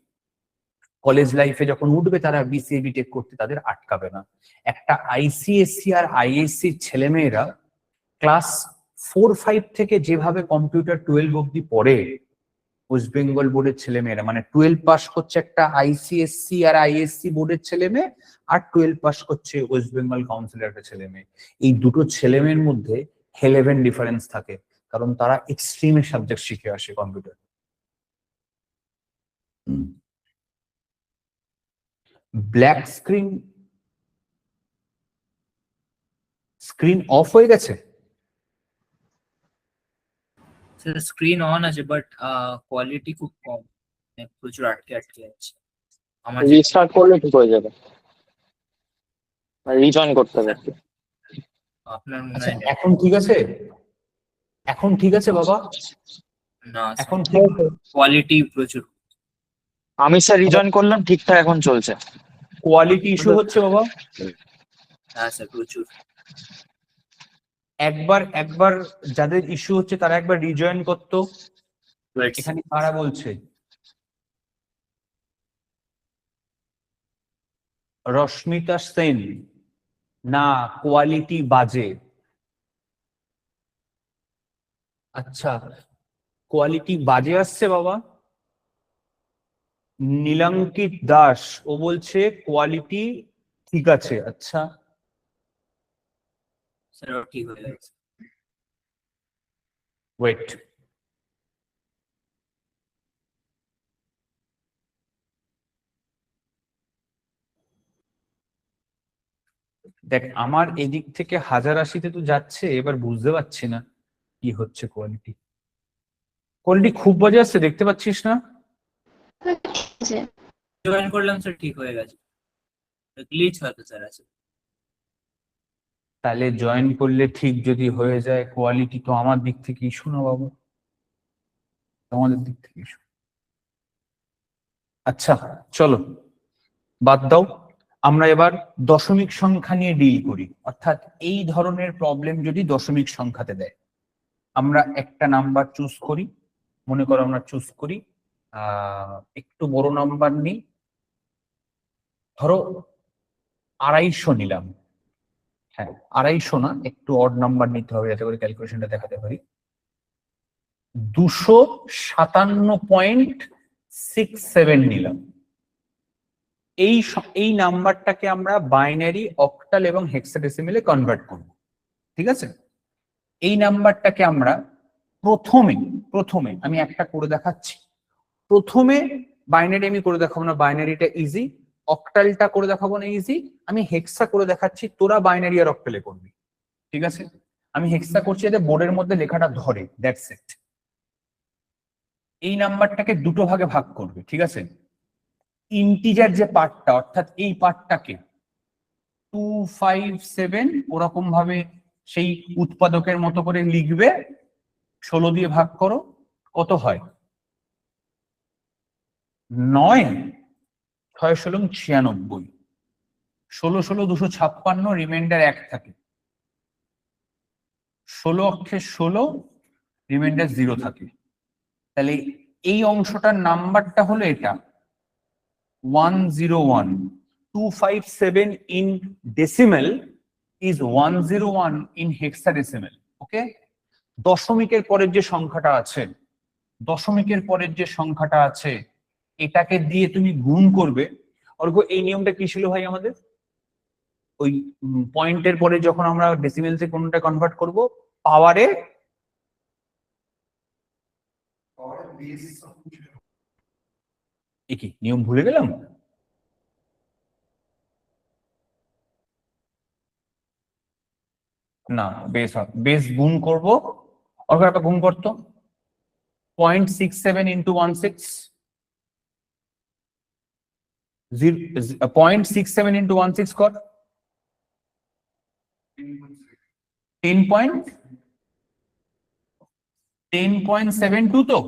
কলেজ লাইফে যখন উঠবে তারা বিসিএ বিটেক করতে তাদের আটকাবে না। একটা আইসিএসসি আর আইএসসি ছেলেমেয়েরা ক্লাস 4-5 থেকে যেভাবে কম্পিউটার 12 অব্দি পড়ে, ওয়েস্ট বেঙ্গল বোর্ডের ছেলেমেয়েরা মানে 12 পাস করছে একটা আইসিএসসি আর আইএসসি বোর্ডের ছেলে মেয়ে, আর 12 পাস করছে ওয়েস্ট বেঙ্গল কাউন্সিলের একটা ছেলে মেয়ে। এই দুটো ছেলে মেয়ের মধ্যে হেলেভেন ডিফারেন্স থাকে, কারণ তারা এক্সট্রিমের সাবজেক্ট শিখে আসে কম্পিউটার। ব্ল্যাক স্ক্রিন অফ হয়ে গেছে? স্যার স্ক্রিন অন আছে বাট কোয়ালিটি খুব কম, প্রচুর আটকে আটকে যাচ্ছে আমার। রিস্টার্ট করলে ঠিক হয়ে যাবে, রিজয়েন করতে হবে। আপনার মনে আচ্ছা, হয় এখন ঠিক আছে? এখন ঠিক আছে বাবা? না, এখন ঠিক? কোয়ালিটি প্রচুর। আমি স্যার রিজয়েন করলাম, ঠিকঠাক এখন চলছে। কোয়ালিটি ইস্যু হচ্ছে বাবা? হ্যাঁ স্যার প্রচুর। একবার যাদের ইস্যু হচ্ছে তারা একবার রিজয়েন করতো। Right. এখানে কারা বলছে? রশ্মিতা সেন, না কোয়ালিটি বাজে। আচ্ছা, কোয়ালিটি বাজে আসছে বাবা। নীলাঙ্কিত দাস, ও বলছে কোয়ালিটি ঠিক আছে। আচ্ছা, স্যার ঠিক হয়ে গেছে। ওয়েট। দেখ, আমার এদিক থেকে 1080-তে তো যাচ্ছে, এবার বুঝতে পারছি না কি হচ্ছে। কোয়ালিটি খুব বাজে আসছে, দেখতে পাচ্ছিস না? জয়েন করলাম স্যার, ঠিক হয়ে গেছে। গ্লিচ হয়তো স্যার আছে। তাহলে জয়েন করলে ঠিক যদি হয়ে যায়, কোয়ালিটি তো আমার দিক থেকে ইস্যু না বাবু, তোমাদের দিক থেকে ইস্যু। আচ্ছা চলো বাদ দাও, আমরা এবার দশমিক সংখ্যা নিয়ে ডিল করি। অর্থাৎ এই ধরনের প্রবলেম যদি দশমিক সংখ্যাতে দেয়, আমরা একটা নাম্বার চুজ করি। মনে করো আমরা চুজ করি একটু বড় নাম্বার নিই, ধরো 250 নিলাম। হ্যাঁ, 250 না, একটু অড নাম্বার নিতে হবে যাতে করে ক্যালকুলেশনটা দেখাতে পারি। 257.67 নিলাম। এই নাম্বারটাকে আমরা বাইনারি, অক্টাল এবং হেক্সাডেসিমেলে কনভার্ট করব। ঠিক আছে? এই নাম্বারটাকে আমরা প্রথমে আমি একটা করে দেখাচ্ছি। প্রথমে বাইনারি আমি করে দেখাবো না, বাইনারিটা ইজি। অক্টালটা করে দেখাবো না, ইজি। আমি হেক্সা করে দেখাচ্ছি, তোরা বাইনারি আর অক্টালে করবি। ঠিক আছে? আমি হেক্সা করছি যাতে বোর্ডের মধ্যে লেখাটা ধরে, দ্যাটস ইট। এই নাম্বারটাকে দুটো ভাগে ভাগ করবে। ঠিক আছে? ইন্টিজার যে পার্টটা, অর্থাৎ এই পার্টটাকে 257 ওরকম ভাবে সেই উৎপাদকের মতো করে লিখবে। 16 দিয়ে ভাগ করো, কত হয়? 9 6 ষোলো 96, 16 ষোলো 256, রিমাইন্ডার 1 থাকে, 16 অক্ষে 16, রিমাইন্ডার 0 থাকে। তাহলে এই অংশটার নাম্বারটা হলো এটা 101, 257 in decimal is 101 in hexadecimal. ওকে, দশমিকের পরের যে সংখ্যাটা আছে, দশমিকের পরের যে সংখ্যাটা আছে এটাকে দিয়ে তুমি গুণ করবে। অর্ঘ্য এই নিয়মটা কি ছিল ভাই আমাদের? ওই পয়েন্টের পরে যখন আমরা ডেসিমেলসে কোনটা কনভার্ট করব, পাওয়ারে কি নিয়ম ভুলে গেলাম? না, বেস গুণ করব। অর্ঘ্য একটা গুণ করতো 0.67 into 16, 0.67 into 16 কর 10.72 তো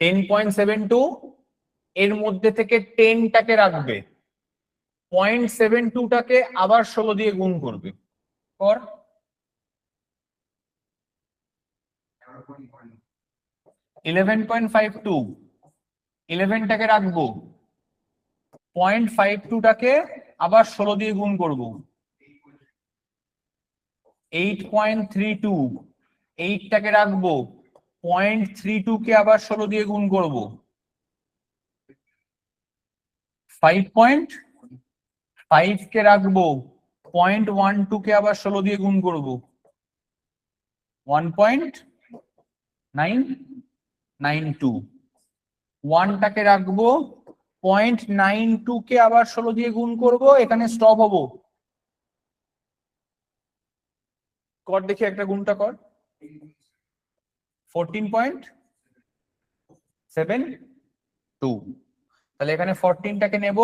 10.72 এর মধ্যে থেকে 10টাকে রাখবে, 0.72টাকে আবার 16 দিয়ে গুণ করবে, কর 11.52, 11টাকে রাখবো, 0.52টাকে আবার 16 দিয়ে গুণ করব, 8.32, 8টাকে রাখবো, 0.32কে আবার 16 দিয়ে গুণ করব, 5.5কে রাখবো, 0.12কে আবার 16 দিয়ে গুণ করব, 1.992, 1টাকে রাখবো, 0.92কে আবার 16 দিয়ে গুণ করব, এখানে স্টপ হবো। কর দেখি একটা গুণটা কর, 14.72, তাহলে এখানে 14টাকে নেব,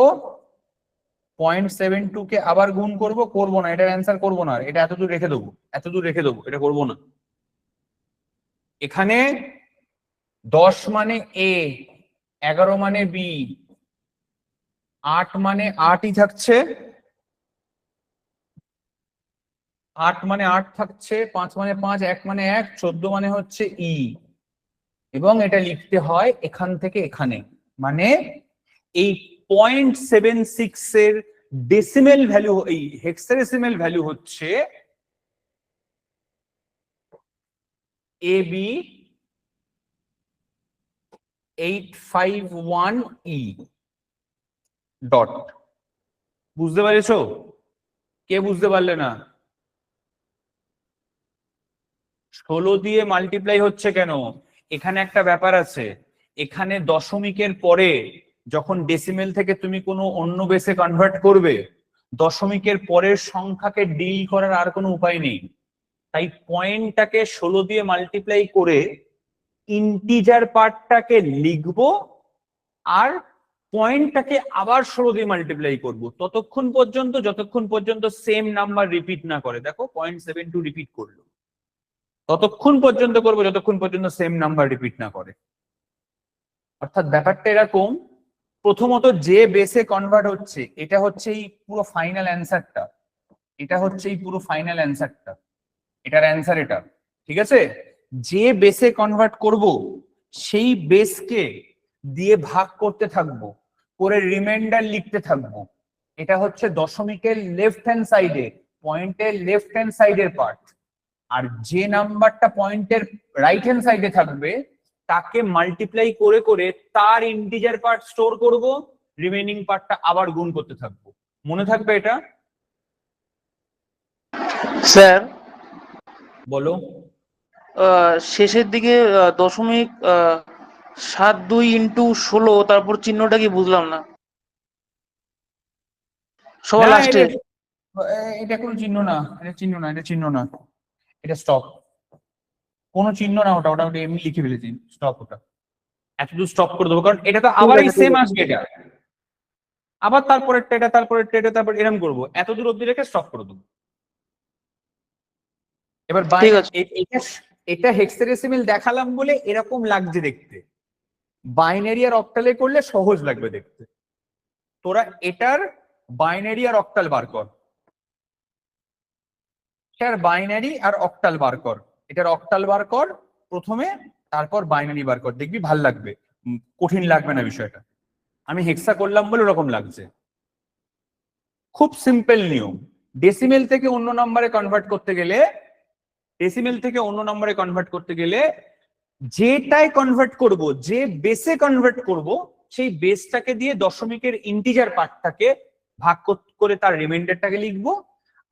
0.72কে আবার গুণ করব, করব না, এটার অ্যান্সার করব না, এটা এতদূর রেখে দেবো, এতদূর রেখে দেবো, এটা করব না। এখানে 10 মানে এ, 11 মানে বি, 8 মানে 8ই থাকছে, 8 মানে 8 থাকছে, 5 মানে 5, 1 মানে 1, 14 মানে হচ্ছে ই, এবং এটা লিখতে হয় এখান থেকে এখানে, মানে এই 0.76 এর ডেসিমেল ভ্যালু, এই হেক্সাডেসিমেল ভ্যালু হচ্ছে AB 851E ডট। বুঝতে পেরেছো? কে বুঝতে পারলে না? 16 দিয়ে মাল্টিপ্লাই হচ্ছে কেন? এখানে একটা ব্যাপার আছে, এখানে দশমিকের পরে যখন ডেসিমেল থেকে তুমি কোনো অন্য বেসে কনভার্ট করবে, দশমিকের পরের সংখ্যাকে ডিল করার আর কোনো উপায় নেই। তাই পয়েন্টটাকে 16 দিয়ে মাল্টিপ্লাই করে ইন্টিজার পার্টটাকে লিখবো, আর পয়েন্টটাকে আবার 16 দিয়ে মাল্টিপ্লাই করব, ততক্ষণ পর্যন্ত যতক্ষণ পর্যন্ত সেম নাম্বার রিপিট না করে। দেখো 0.72 রিপিট করলো, ততক্ষণ পর্যন্ত করবো যতক্ষণ পর্যন্ত সেম নাম্বার রিপিট না করে। অর্থাৎ ব্যাপারটা এরকম, প্রথমত যে বেসে কনভার্ট হচ্ছে এটা হচ্ছে এই পুরো ফাইনাল অ্যান্সারটা, এটা হচ্ছে এই পুরো ফাইনাল অ্যান্সারটা, এটার অ্যান্সার এটা, ঠিক আছে? যে বেসে কনভার্ট করব সেই বেসকে দিয়ে ভাগ করতে থাকবো, করে রিমাইন্ডার লিখতে থাকবো। এটা হচ্ছে দশমিকের লেফট হ্যান্ড সাইডে, পয়েন্টের লেফট হ্যান্ড সাইডের পার্ট, আর যে নাম্বারটা পয়েন্টের রাইট হ্যান্ড সাইডে থাকবে তাকে মাল্টিপ্লাই করে করে তার ইন্টিজার পার্ট স্টোর করব, রিমেইনিং পার্টটা আবার গুণ করতে থাকবো। মনে থাকবে এটা? স্যার বলো। শেষের দিকে দশমিক 72 ইন্টু 16, তারপর চিহ্নটা কি বুঝলাম না সবার না, লাস্টে। এটা কোনো চিহ্ন না, এটা চিহ্ন না, এটা চিহ্ন না, এটা স্টপ। কোনো চিহ্ন না, ওটা ওটা এমনি লিখে ফেলেছি, স্টপ। ওটা এতদূর স্টপ করে দেবো, কারণ এটা তো আবার এই সেম আসবে, এটা আবার তারপরেরটা, এটা তারপরেরটা, এটা তারপর এরকম করবো, এতদূর অব্দি রেখে স্টপ করে দেবো। এবার ঠিক আছে। এটা হেক্সাডেসিমেল দেখালাম বলে এরকম লাগছে দেখতে, বাইনারি আর অক্টালে করলে সহজ লাগবে দেখতে। তোরা এটার বাইনারি আর অক্টাল বার কর, এটার বাইনারি আর অক্টাল বার কর, এটার অক্টাল বার কর প্রথমে, তারপর বাইনারি বার কর, দেখবি ভাল লাগবে, কঠিন লাগবে না বিষয়টা। আমি হেক্সা করলাম বলে ওরকম লাগছে। খুব সিম্পল নিয়ম। ডেসিমেল থেকে অন্য নম্বরে কনভার্ট করতে গেলে, ডেসিমেল থেকে অন্য নম্বরে কনভার্ট করতে গেলে যেটাই কনভার্ট করব, যে বেসে কনভার্ট করব, সেই বেসটাকে দিয়ে দশমিকের ইন্টিজার পার্টটাকে ভাগ করে তার রিমাইন্ডারটাকে লিখবো,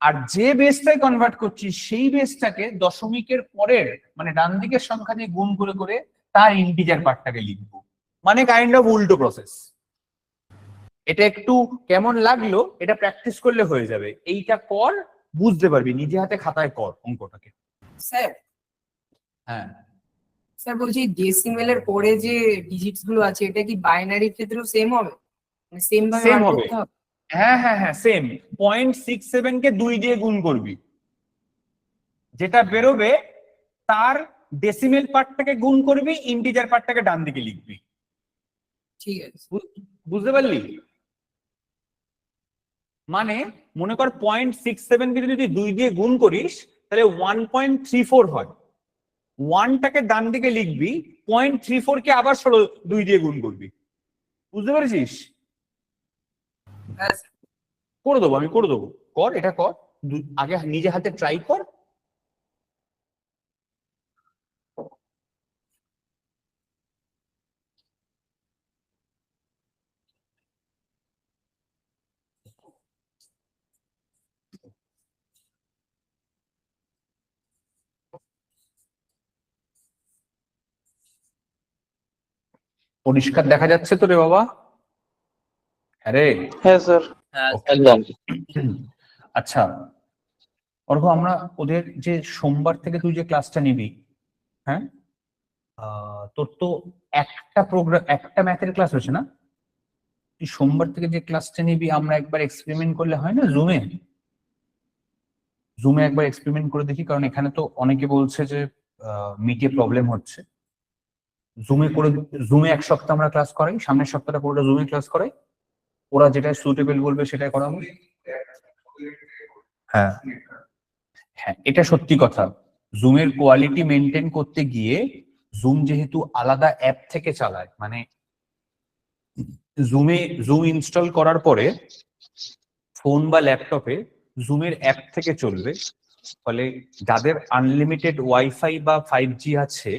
আর যে বেসটাই কনভার্ট করছি সেই বেসটাকে দশমিকের পরের মানে ডান দিকের সংখ্যা দিয়ে গুণ করে করে তার ইন্টিজার পার্টটাকে লিখবো। মানে কাইন্ড অফ উল্টো প্রসেস। এটা একটু কেমন লাগলো, এটা প্র্যাকটিস করলে হয়ে যাবে। এইটা কর, বুঝতে পারবি, নিজে হাতে খাতায় কর অঙ্কটাকে। স্যার হ্যাঁ স্যার বলছি ডেসিমেলের পরে যে ডিজিটস গুলো আছে এটা কি বাইনারি ক্ষেত্রেও সেম হবে, মানে সেম ভাবে Same বার হবে। করতে হবে? হ্যাঁ হ্যাঁ হ্যাঁ সেম। 0.67 কে 2 দিয়ে গুণ করবি, যেটা বেরোবে তার ডেসিমেল পার্টটাকে গুণ করবি, ইন্টিজার পার্টটাকে ডান দিকে লিখবি। ঠিক আছে। বুঝতে পারলি? মানে মনে কর 0.67 কে যদি 2 দিয়ে গুণ করিস তাহলে 1.34 হয়। 1টাকে ডান দিকে লিখবি, 0.34 কে আবার 2 দিয়ে গুণ করবি। বুঝতে পেরেছিস? হ্যাঁ স্যার। করে দেবো, আমি করে দেবো, কর এটা কর, আগে নিজে হাতে ট্রাই কর। পরিষ্কার দেখা যাচ্ছে তো রে বাবা? আরে হ্যাঁ স্যার। হ্যাঁ একদম। আচ্ছা অর্ঘ, আমরা ওদের যে সোমবার থেকে তুই যে ক্লাসটা নিবি, হ্যাঁ তোর তো একটা প্রোগ্রাম, একটা ম্যাথের ক্লাস হচ্ছে না? তুই সোমবার থেকে যে ক্লাসটা নিবি আমরা একবার এক্সপেরিমেন্ট করলে হয় না? জুমে জুমে একবার এক্সপেরিমেন্ট করে দেখি, কারণ এখানে তো অনেকে বলছে যে মিটে প্রবলেম হচ্ছে। জুমে করে, জুমে এক সপ্তাহ আমরা ক্লাস করাই, সামনের সপ্তাহটা পুরোটা জুমে ক্লাস করাই, ওরা যেটা সুটেবল বলবে সেটাই করাবো। হ্যাঁ হ্যাঁ এটা সত্যি কথা। জুমের কোয়ালিটি মেনটেন করতে গিয়ে, জুম যেহেতু আলাদা অ্যাপ থেকে চালায়, মানে জুম ইনস্টল করার পরে ফোন বা ল্যাপটপে জুমের অ্যাপ থেকে চলবে, ফলে যাদের আনলিমিটেড ওয়াইফাই বা 5G আছে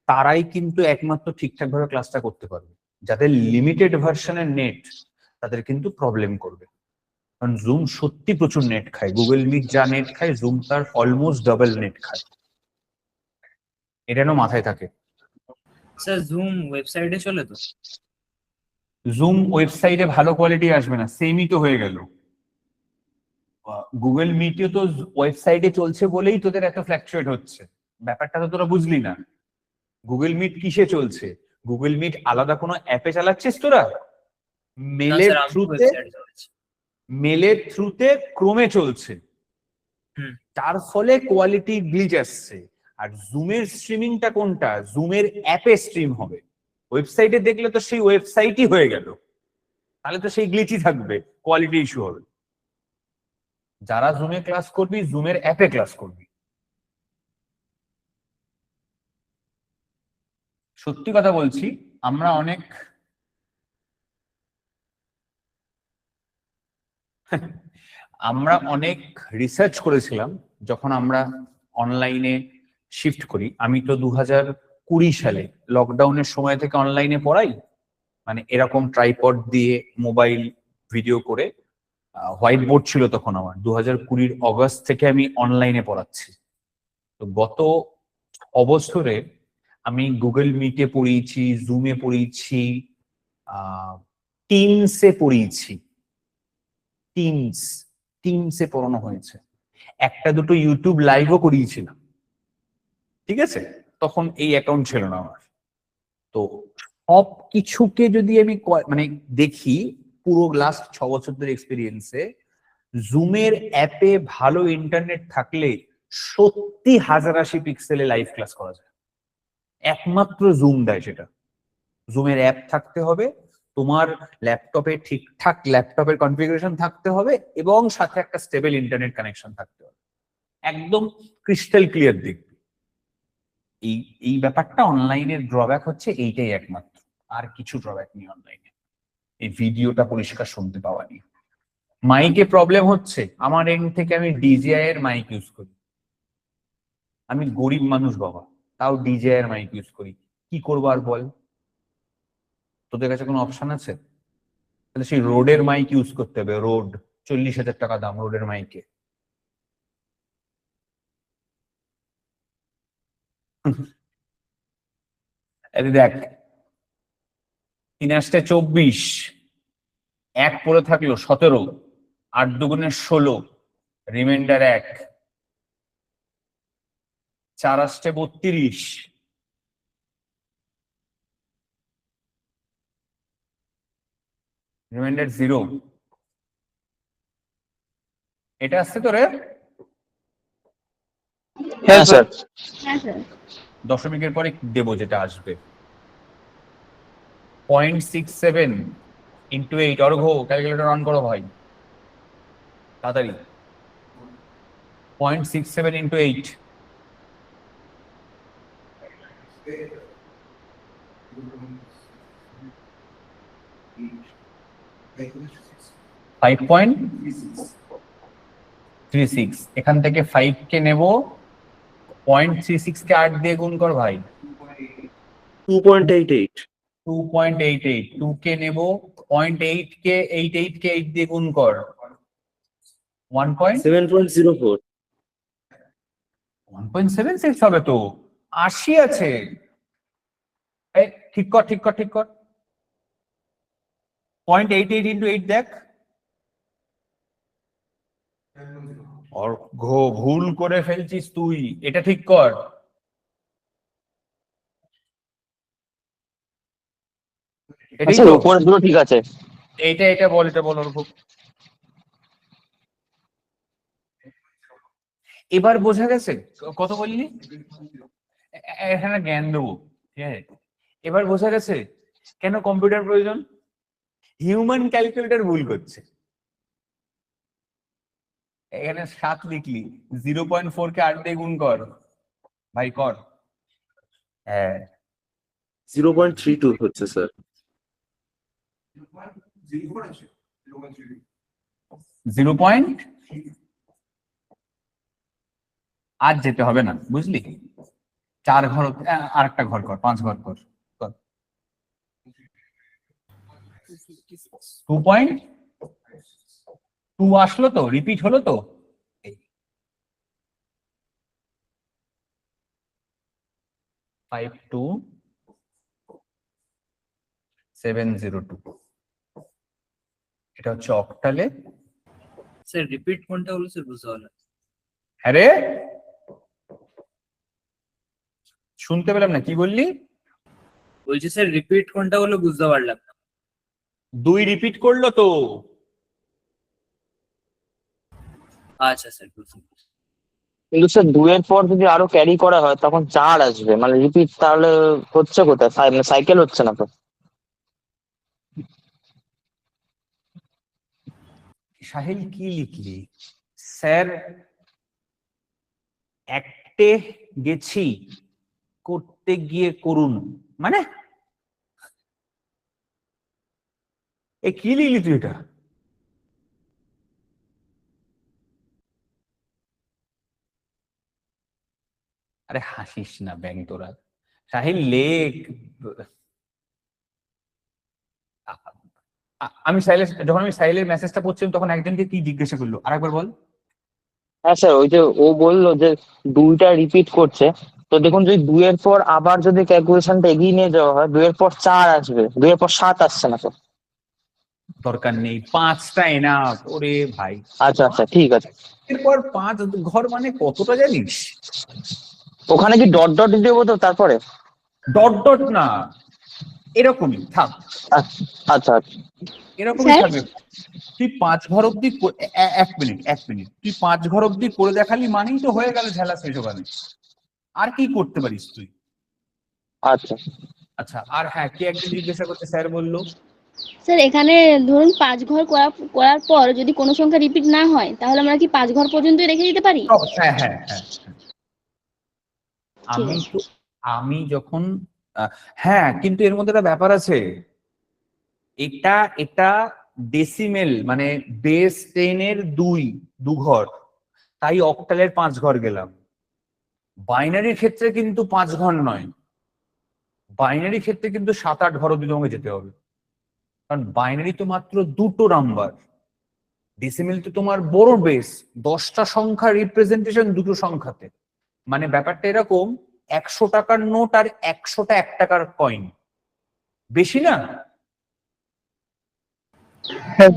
তারাই কিন্তু একমাত্র ঠিকঠাক ভাবে ক্লাসটা করতে পারবে। যাদের লিমিটেড ভার্সনের নেট তাদের কিন্তু প্রবলেম করবে, কারণ জুম সত্যি প্রচুর নেট খায়। গুগল মিট যা নেট খায়, জুম তার অলমোস্ট ডাবল নেট খায়। এটা যেন মাথায় থাকে। স্যার জুম ওয়েবসাইটে চলে তো? জুম ওয়েবসাইটে ভালো কোয়ালিটি আসবে না, সেমই তো হয়ে গেল। গুগল মিটে তো ওয়েবসাইটে চলছে বলেই তোদের এত ফ্ল্যাকচুয়েট হচ্ছে, ব্যাপারটা তো তোরা বুঝলি না। গুগল মিট কিসে চলছে? গুগল মিট আলাদা কোনো অ্যাপে চালাচ্ছিস তোরা? না মেলের স্যার, আমি থ্রুতে, ওয়েবসাইটে চলেছি। মেলের থ্রুতে ক্রোমে চলছে, হুম। তার ফলে কোয়ালিটি গ্লিচ আসছে। আর জুমের স্ট্রিমিংটা কোনটা? জুমের অ্যাপে স্ট্রিম হবে, ওয়েবসাইটে দেখলে তো সেই ওয়েবসাইটই হয়ে গেল, তাহলে তো সেই গ্লিচই থাকবে, কোয়ালিটি ইস্যু হবে। যারা জুমে ক্লাস করবি জুমের অ্যাপে ক্লাস করবি। সত্যি কথা বলছি, আমরা অনেক রিসার্চ করেছিলাম যখন আমরা অনলাইনে শিফট করি। আমি তো 2020 সালে লকডাউনের সময় থেকে অনলাইনে পড়াই, মানে এরকম ট্রাইপড দিয়ে মোবাইল ভিডিও করে। হোয়াইট বোর্ড ছিল তখন আমার। 2020 অগস্ট থেকে আমি অনলাইনে পড়াচ্ছি। তো গত অবছরে আমি গুগল মিটে পড়িয়েছি, জুমে পড়িয়েছি, টিমসে পড়িয়েছি। টিমসে পড়ানো হয়েছে, একটা দুটো ইউটিউব লাইভও করিয়েছিলাম। ঠিক আছে, তখন এই অ্যাকাউন্ট ছিল না আমার। তো সব কিছুকে যদি আমি মানে দেখি, পুরো লাস্ট 6 বছর ধরে এক্সপিরিয়েন্সে, জুমের অ্যাপে ভালো ইন্টারনেট থাকলে সত্যি 1080 পিক্সেলে লাইভ ক্লাস করা যায়, একমাত্র জুম দেয় সেটা। জুমের অ্যাপ থাকতে হবে, তোমার ল্যাপটপে ঠিকঠাক ল্যাপটপের কনফিগারেশন থাকতে হবে, এবং সাথে একটা স্টেবল ইন্টারনেট কানেকশন থাকতে হবে, একদম ক্রিস্টাল ক্লিয়ার দেখবে। এই ব্যাপারটা অনলাইনের ড্রব্যাক হচ্ছে এইটাই একমাত্র, আর কিছু ড্রব্যাক নেই অনলাইনে। এই ভিডিওটা পরিষ্কার শুনতে পাওয়া নেই। মাইকে প্রবলেম হচ্ছে, আমার এন্ড থেকে আমি ডিজিআই এর মাইক ইউজ করি, আমি গরিব মানুষ বাবা, তাও ডিজিআই এর মাইক ইউজ করি, কি করবো আর বল? তোদের কাছে কোনো অপশন আছে? তাহলে সেই রোডের মাইক ইউজ করতে হবে, রোড 40,000 টাকা দাম রোডের মাইকে। দেখ 3 × 24, 1 পড়ে থাকলো 17, 8 দুগুণে 16, রিমাইন্ডার 1, 4 × 32, রিমাইন্ডার 0। এটা আসছে তো রে? হ্যাঁ স্যার। হ্যাঁ স্যার। দশমিকের পরে দেবো যেটা আসবে 0.67 × 8। অর্ঘ ক্যালকুলেটর অন করো ভাই তাড়াতাড়ি। 0.67 × 8, ফাইভ 5.36। এখান থেকে 5 কে নেব, 0.36 কে 8 দিয়ে গুণ কর ভাই, 2.88 2.88। 2 কে নেব, 0.8 কে 88 কে 8 দিয়ে গুণ কর, 7.04 1.76 হবে তো, 80 আছে। এই ঠিক কর ঠিক কর ঠিক কর। 0.88 × 8 দেখ। অর্ঘ ভুল করে ফেলছিস তুই, এটা ঠিক কর। এটাই আচ্ছা তো, উপরের দুটো ঠিক আছে। এটা বল, এটা বল অর্ঘ। এবার বোঝা গেছে কত বললি? এখানে জ্ঞান দেবো, ঠিক আছে? এবার বোঝা গেছে কেন কম্পিউটার প্রয়োজন। হিউম্যান ক্যালকুলেটর ভুল করছে। এখানে 7 লিখলি, 0.4 কে 8 দিয়ে গুণ কর ভাই, কর। হ্যাঁ 0.32 হচ্ছে স্যার। 0. আজ যেতে হবে না বুঝলি, 4 ঘর, আর একটা ঘর কর, 5 ঘর কর। 2.2 আসলো তো, রিপিট হলো তো। 52702, এটা হচ্ছে অক্টালে। স্যার রিপিট কোনটা হলো স্যার বুঝতে পারলাম। হ্যাঁ রে, শুনতে পেলাম না, কি বললি? বলছি স্যার রিপিট কোনটা হলো বুঝতে পারলাম না। 2 রিপিট করলো তো। আচ্ছা স্যার বুঝতে পারছি। কিন্তু স্যার 2 এর পর যদি আরো ক্যারি করা হয় তখন 4 আসবে, মানে রিপিট তাহলে হচ্ছে কোথায়? সাইকেল হচ্ছে না তো। সাহিল কি লিখলি? স্যার একটে গেছি, করতে গিয়ে করুন, মানে এ কি লিখলি তুই এটা? আরে হাসিস না ব্যাং তোরা। সাহিল লেখ। যখন আমি সাহিলের মেসেজটা পড়ছিলাম তখন একজনকে কি জিজ্ঞাসা করলো, আরেকবার বল। হ্যাঁ স্যার, ওই যে ও বললো যে 2টা রিপিট করছে, তো দেখুন যদি 2 এর পর আবার যদি ক্যালকুলেশনটা এগিয়ে নিয়ে যাওয়া হয় 2 এর পর 4 আসবে, 2 এর পর 7 আসছে না তো। দরকার নেই, 5টা এনাফ। ওরে ভাই, আচ্ছা আচ্ছা ঠিক আছে। এরপর 5 ঘর মানে কতটা জানিস? ওখানে কি ডট ডট দেবো তো তারপরে? ডট ডট না, এরকমই থাক, আচ্ছা আচ্ছা আচ্ছা। এরকমই স্যার? থাকবে। তুই 5 ঘর অব্দি এক মিনিট তুই 5 ঘর অব্দি করে দেখালি মানেই তো হয়ে গেল ঝালা শেষ ওখানে। আর কি করতে পারিস তুই? আচ্ছা আচ্ছা, আর হ্যাঁ, কি একদিন জিজ্ঞাসা করতে স্যার বললো? স্যার এখানে ধরুন 5 ঘর করার পর যদি কোনো সংখ্যা রিপিট না হয় তাহলে আমরা কি 5 ঘর পর্যন্তই রেখে দিতে পারি? হ্যাঁ হ্যাঁ হ্যাঁ, ঠিক আমি আছে। তো আমি যখন হ্যাঁ, কিন্তু এর মধ্যে একটা ব্যাপার আছে। এটা এটা ডেসিমেল মানে বেস 10 এর দু ঘর, তাই অক্টালের 5 ঘর গেলাম। বাইনারির ক্ষেত্রে কিন্তু 5 ঘর নয়, বাইনারি ক্ষেত্রে কিন্তু 7-8 ঘর অব্দি তোমাকে যেতে হবে, কারণ বাইনারি তো মাত্র দুটো নাম্বার, ডেসিমেল তো তোমার বড় বেস, 10টা সংখ্যা রিপ্রেজেন্টেশন দুটো সংখ্যাতে। মানে ব্যাপারটা এরকম, 100 টাকার নোট আর 100টা 1 টাকার কয়েন, বেশি না? হ্যাঁ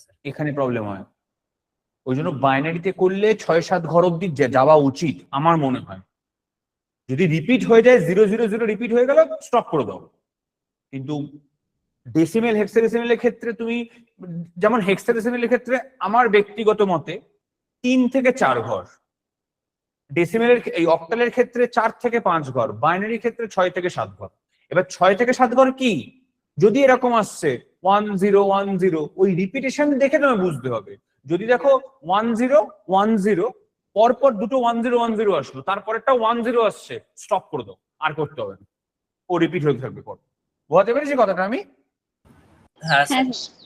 স্যার। এখানে প্রবলেম হয়। ওই জন্য বাইনারিতে করলে 6-7 ঘর অব্দি যাওয়া উচিত আমার মনে হয়। যদি রিপিট হয়ে যায় 000 রিপিট হয়ে গেল, স্টপ করে দাও। কিন্তু ডেসিমেল হেক্সাডেসিমেলের ক্ষেত্রে তুমি, যেমন হেক্সাডেসিমেলের ক্ষেত্রে আমার ব্যক্তিগত মতে 3 থেকে 4 ঘর, ডেসিমেলের এই অক্টালের ক্ষেত্রে 4 থেকে 5 ঘর, বাইনারির ক্ষেত্রে 6 থেকে 7 ঘর। এবার 6 থেকে 7 ঘর কি, যদি এরকম আসছে 1010, ওই রিপিটেশন দেখে তোমায় বুঝতে হবে। যদি দেখো 1010 পরপর দুটো 1010 আসলো, তারপরেরটা 10 আসছে, স্টপ করে দাও, আর করতে হবে না, ও রিপিট হতে থাকবে পর। বুঝতে পেরেছি কথাটা আমি? হ্যাঁ হ্যাঁ স্যার। স্যার।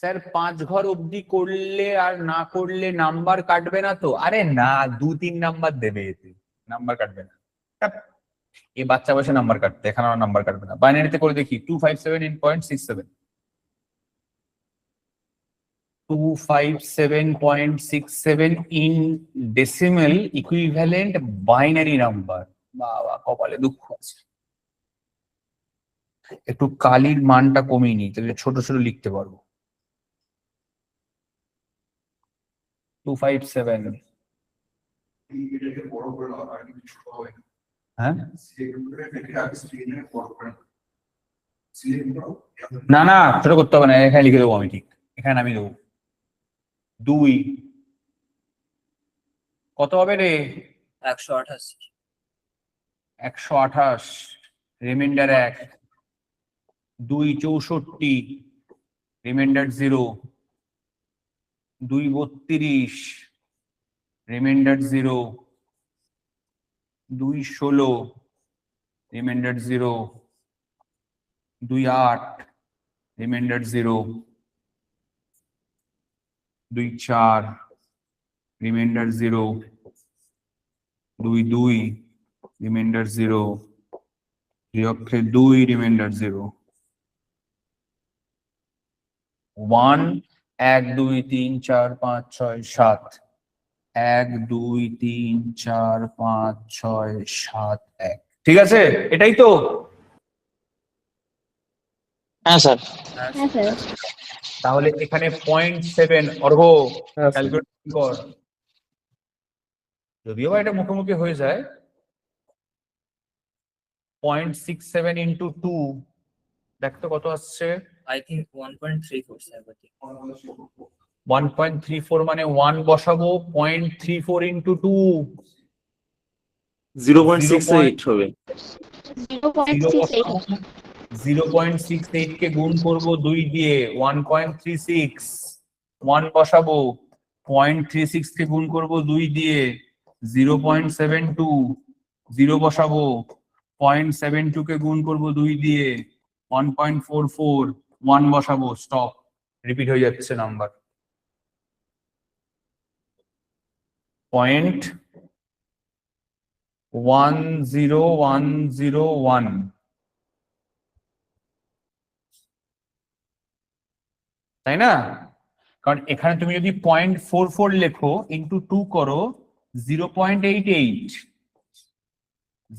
স্যার 5 ঘর অব্দি করলে আর না করলে নাম্বার কাটবে না তো? আরে না, 2-3 নাম্বার দেবে, এতে নাম্বার কাটবে না। এই বাচ্চা বয়সে নাম্বার কাটতে, এখানে আর নাম্বার কাটবে না। বাইনারিতে করে দেখি 257.67, 257.67 in decimal equivalent binary number. বাবা, কপালে দুঃখ আছে। একটু কালির মানটা কমিয়ে নিই, তাহলে ছোট ছোট লিখতে পারবো। 257, হ্যাঁ না না, ছোট করতে হবে না, এখানে লিখে দেবো আমি, ঠিক এখানে আমি দেবো 2। কত হবে রে? 188। 128, reminder 1, 2 64, reminder 0, 2 32, reminder 0, 2 16, reminder 0, 2 8, reminder 0, 2 4, reminder 0, 2 2, reminder 0, 2 reminder 0, 1 1 2 3 4 5 6 7, 1 2 3 4 5 6 7 1। ঠিক আছে, এটাই তো? হ্যাঁ স্যার। হ্যাঁ স্যার। তাহলে এখানে 0.7 অর্ঘ ক্যালকুলেট কর, যদিও বা এটা মুখোমুখি হয়ে যায়। 0.67 ইন্টু 2, দেখ তো কত আসছে। I think 1.34 sir. 1.34 মানে 1 বসাবো, 0.34 ইন্টু 2 0.68 হবে। 0.68। 0.68 কে গুণ করব 2 দিয়ে, 1.36, 1 বসাবো, 0.36 কে গুণ করব 2 দিয়ে, 0.72, 0 বসাবো, 0.72 কে গুণ করব 2 দিয়ে, 1.44, 1 বসাবো, স্টপ, রিপিট হয়ে যাচ্ছে নাম্বার। 0.10101, তাই না? কারণ এখানে তুমি যদি 0.44 লেখো ইন্টু 2 করো, 0.88,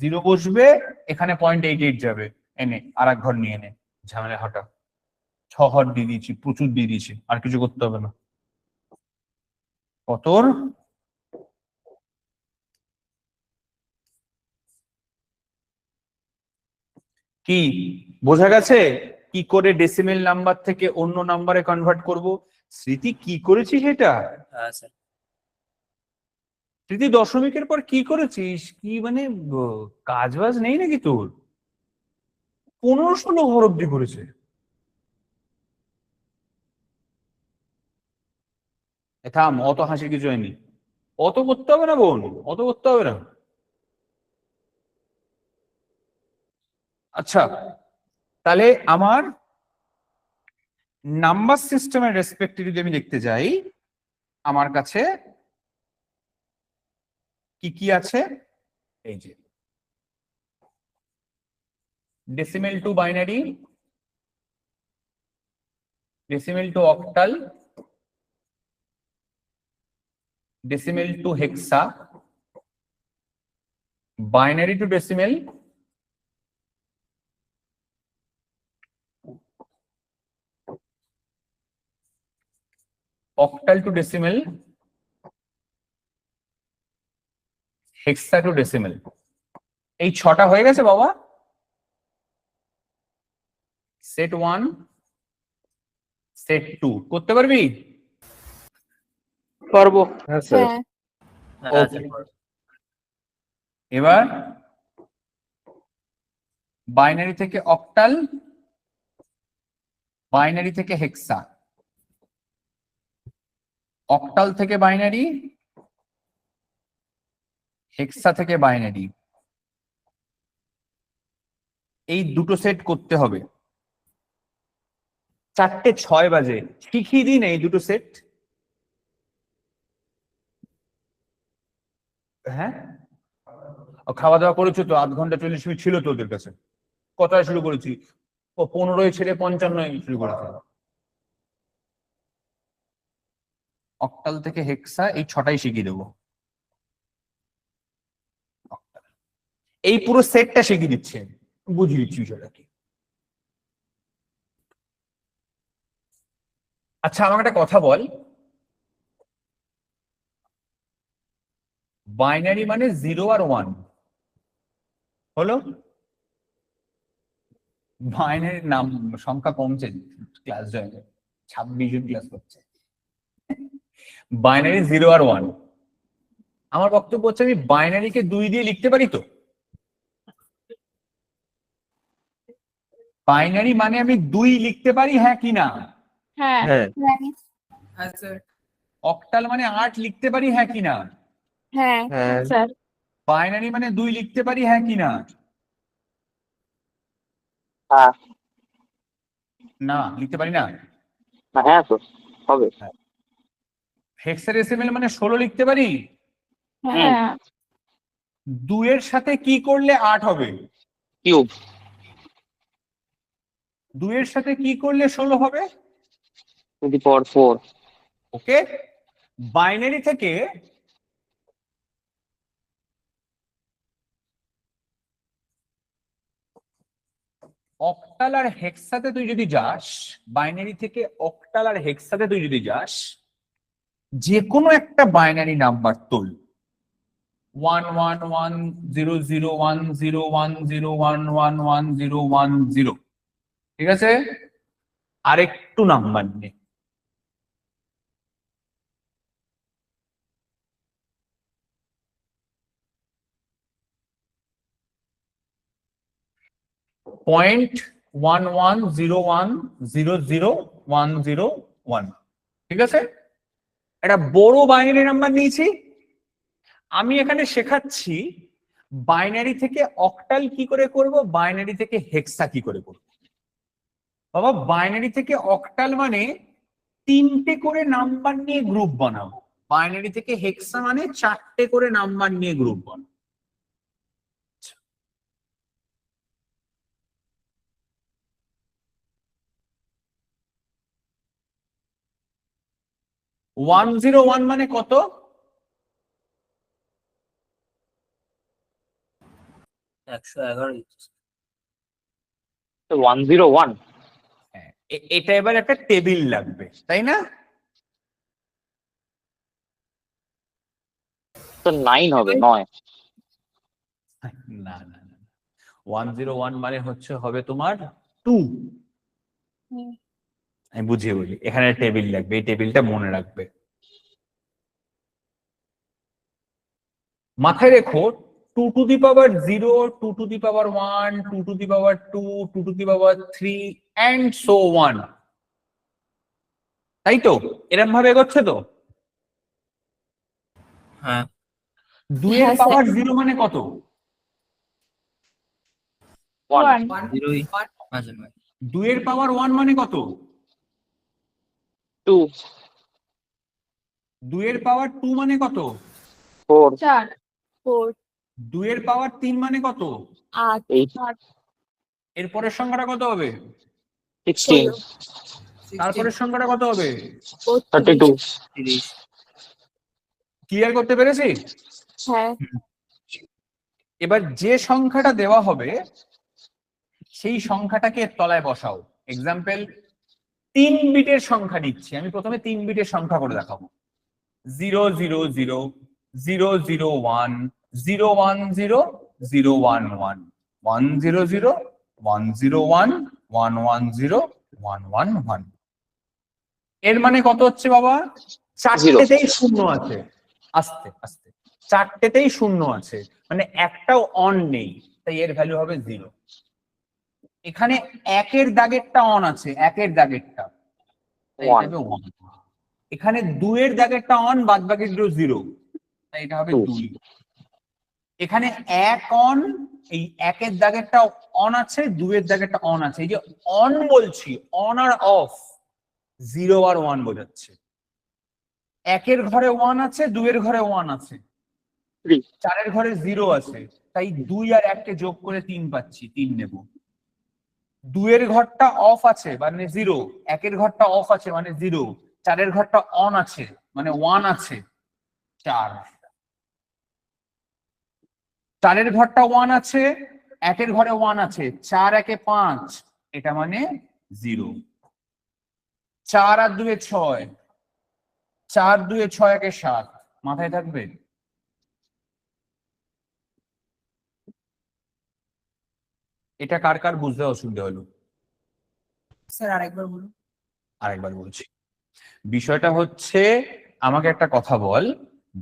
0 বসবে, এখানে 0.88 যাবে, এনে আর এক ঘর নিয়ে নে, ঝামেলা হটা। 6 ঘর দিয়ে দিয়েছি, প্রচুর দিয়ে দিয়েছি, আর কিছু করতে হবে না। কতর? কি বোঝা গেছে কি করে ডেসিমেল নাম্বার থেকে অন্য নাম্বারে কনভার্ট করব? স্মৃতি কি করেছিস এটা? হ্যাঁ স্যার। স্মৃতি দশমিকের পর কি করেছিস? কি মানে কাজ বাজ নেই নাকি তোর? 15-16 ঘর অব্দি করেছে। থাম, অত হাসির কিছু হয়নি। অত করতে হবে না বোন, অত করতে হবে না। আচ্ছা, তাহলে আমার নাম্বার সিস্টেমের রেসপেক্টে যদি আমি দেখতে যাই, আমার কাছে কি কি আছে? এই যে decimal two binary, decimal two octal, decimal two হেক্সা, binary two decimal, octal two decimal, হেক্সা টু ডেসিমেল। এই 6টা হয়ে গেছে বাবা। সেট 1, সেট 2 করতে পারবি? পারবো। হ্যাঁ স্যার। হ্যাঁ হ্যাঁ Okay. স্যার। এবার বাইনারি থেকে অক্টাল, বাইনারি থেকে হেক্সা, অক্টাল থেকে বাইনারি, হেক্সা থেকে বাইনারি, এই দুটো সেট করতে হবে। 4:06 বাজে, শিখিয়ে দিন এই দুটো সেট। হ্যাঁ, খাওয়া দাওয়া করেছো তো? 8 ঘন্টা 40 মিনিট ছিল তো ওদের কাছে। কটায় শুরু করেছি? ও 15 ছেড়ে 55 শুরু করেছে। অক্টাল থেকে হেক্সা এই 6টাই শিখিয়ে দেবো। এই পুরো সেটটা শিখিয়ে দিচ্ছে, বুঝিয়ে দিচ্ছি বিষয়টা কি। আচ্ছা, আমাকে একটা কথা বল, বাইনারি মানে 0 আর 1 হলো? বাইনারির নাম সংখ্যা কমছে ক্লাস জয়েনে, 26 জন ক্লাস করছে। বাইনারি 0 আর 1। আমার বক্তব্য হচ্ছে আমি বাইনারিকে 2 দিয়ে লিখতে পারি তো? বাইনারি মানে আমি 2 লিখতে পারি, হ্যাঁ কি না? হ্যাঁ হ্যাঁ। হ্যাঁ স্যার। অক্টাল মানে 8 লিখতে পারি, হ্যাঁ কি না? হ্যাঁ হ্যাঁ। স্যার বাইনারি মানে 2 লিখতে পারি, হ্যাঁ কি না? হ্যাঁ। না, লিখতে পারি না। হ্যাঁ তো হবে। হেক্সাডেসিমেল মানে 16 লিখতে পারি। হ্যাঁ 2 এর সাথে কি করলে 8 হবে? কিউব। 2 এর সাথে কি করলে 16 হবে? Two the power 4। Okay, binary থেকে অক্টাল আর হেক্সাতে তুই যদি যাস, বাইনারি থেকে অক্টাল আর হেক্সাতে তুই যদি যাস, যে কোনো একটা বাইনারি নাম্বার তোল, 111001010101010, ঠিক আছে? আরেকটু নাম্বার নে, পয়েন্ট 1101001001, ঠিক আছে? একটা বড় বাইনারি নাম্বার নিয়েছি। আমি এখানে শেখাচ্ছি বাইনারি থেকে অক্টাল কি করে করব, বাইনারি থেকে হেক্সা কি করে করব। বাবা, বাইনারি থেকে অক্টাল মানে 3টে করে নাম্বার নিয়ে গ্রুপ বানাবো, বাইনারি থেকে হেক্সা মানে 4টে করে নাম্বার নিয়ে গ্রুপ বানাবো। 101 মানে কত? 111। 101। হ্যাঁ, এটা এবার একটা টেবিল লাগবে, তাই না? তো 9 হবে, 9। না না না, 101 মানে হচ্ছে হবে তোমার 2। আমি বুঝিয়ে বলি, এখানে টেবিল লাগবে, এই টেবিলটা মনে রাখবে। মাথায় রেখো 2 to the power 0, 2 to the power 1, 2 to the power 2, 2 to the power 3 and so on, তাই তো? এরকম ভাবে এগোচ্ছে তো? হ্যাঁ 2 এর হ্যাঁ, পাওয়ার 0 মানে কত? 1 জিরোই মাঝে মাঝে 2 এর পাওয়ার 1 মানে কত? 2 2 এর পাওয়ার 2 মানে কত? 4 4 4 2 এর পাওয়ার 3 মানে কত? 8 8 এর পরের সংখ্যাটা কত হবে? 16 তারপরের সংখ্যাটা কত হবে? 32 30 ক্লিয়ার করতে পেরেছি? হ্যাঁ এবার যে সংখ্যাটা দেওয়া হবে সেই সংখ্যাটাকে এর তলায় বসাও। এক্সাম্পল 3 বিটের সংখ্যা নিচ্ছি, আমি প্রথমে 3 বিটের সংখ্যা করে দেখাবো। 0 0 0 0 0 1 0 1 0 0 1 1 1 0 0 1 0 1 1 1 0 1 1 1। এর মানে কত হচ্ছে বাবা? চারটেতেই শূন্য আছে। আস্তে আস্তে, চারটেতেই শূন্য আছে, মানে একটাও অন নেই, তাই এর ভ্যালু হবে 0। এখানে একের দাগেরটা অন আছে, একের দাগেরটা, তাই এটা হবে 1। এখানে 2 এর দাগেরটা অন, বাদ বাকিগুলো 0, তাই এটা হবে 2। এখানে 1 অন, এই একের দাগেরটা অন আছে, 2 এর দাগেরটা অন আছে। এই যে অন বলছি, অন আর অফ, 0 আর 1 বোঝাচ্ছে। একের ঘরে 1 আছে, 2 এর ঘরে 1 আছে, 4 এর ঘরে 0 আছে, তাই 2 আর 1 কে যোগ করে 3 পাচ্ছি, 3 নেব। 2 এর ঘরটা অফ আছে মানে 0, একের ঘরটা অফ আছে মানে 0, 4 এর ঘরটা অন আছে মানে 1 আছে, 4। 4 এর ঘরটা 1 আছে, একের ঘরে 1 আছে, 4 একে 5, এটা মানে 0। 4 আর 2 এ 6, 4 2 এ 6 একে 7, মাথায় থাকবে? এটা কার কার বুঝতে অসুবিধা হলো? স্যার আরেকবার বলুন। আরেকবার বলছি, বিষয়টা হচ্ছে, আমাকে একটা কথা বল,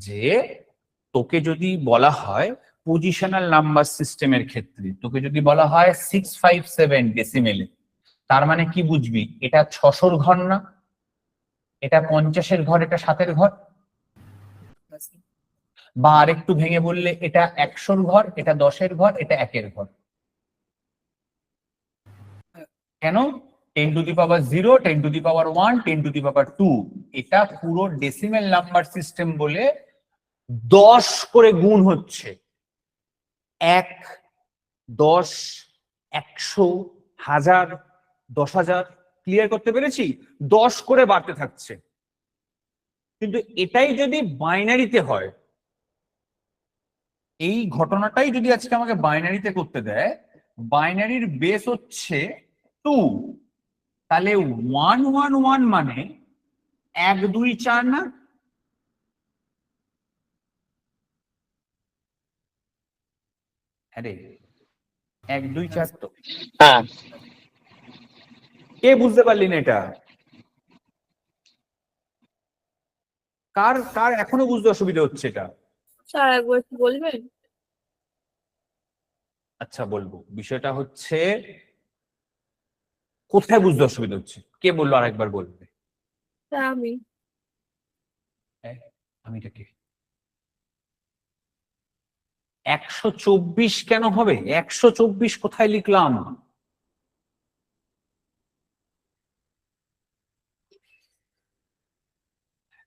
যে তোকে যদি বলা হয় পজিশনাল নাম্বার সিস্টেমের ক্ষেত্রে, তোকে যদি বলা হয় 657 ডেসিমেলে, তার মানে কি বুঝবি? এটা 600-র ঘর না, এটা 50-এর ঘর, এটা 7-এর ঘর। বা আরেকটু ভেঙে বললে এটা 100-র ঘর, এটা 10-এর ঘর, এটা 1-এর ঘর। কেন? 10 to the power 0, 10 to the power 1, 10 to the power 2, এটা পুরো ডেসিমেল নাম্বার সিস্টেম বলে 10 করে গুণ হচ্ছে। 1, 10, 100, 1000, 10,000। ক্লিয়ার করতে পেরেছি? 10 করে বাড়তে থাকছে। কিন্তু এটাই যদি বাইনারিতে হয়, এই ঘটনাটাই যদি আজকে আমাকে বাইনারিতে করতে দেয়, বাইনারির বেস হচ্ছে 2, তাহলে 111 মানে 1 2 4 না? আরে 1 2 4 তো। হ্যাঁ কে বুঝতে পারলি না এটা? কার কার এখনো বুঝতে অসুবিধা হচ্ছে এটা? স্যার একবার একটু বলবেন? আচ্ছা বলবো। বিষয়টা হচ্ছে, কোথায় বুঝতে অসুবিধা হচ্ছে? কে বললো আরেকবার বলবে? স্যার আমি। আমিটা কে? 124 কেন হবে? 124 কোথায় লিখলাম?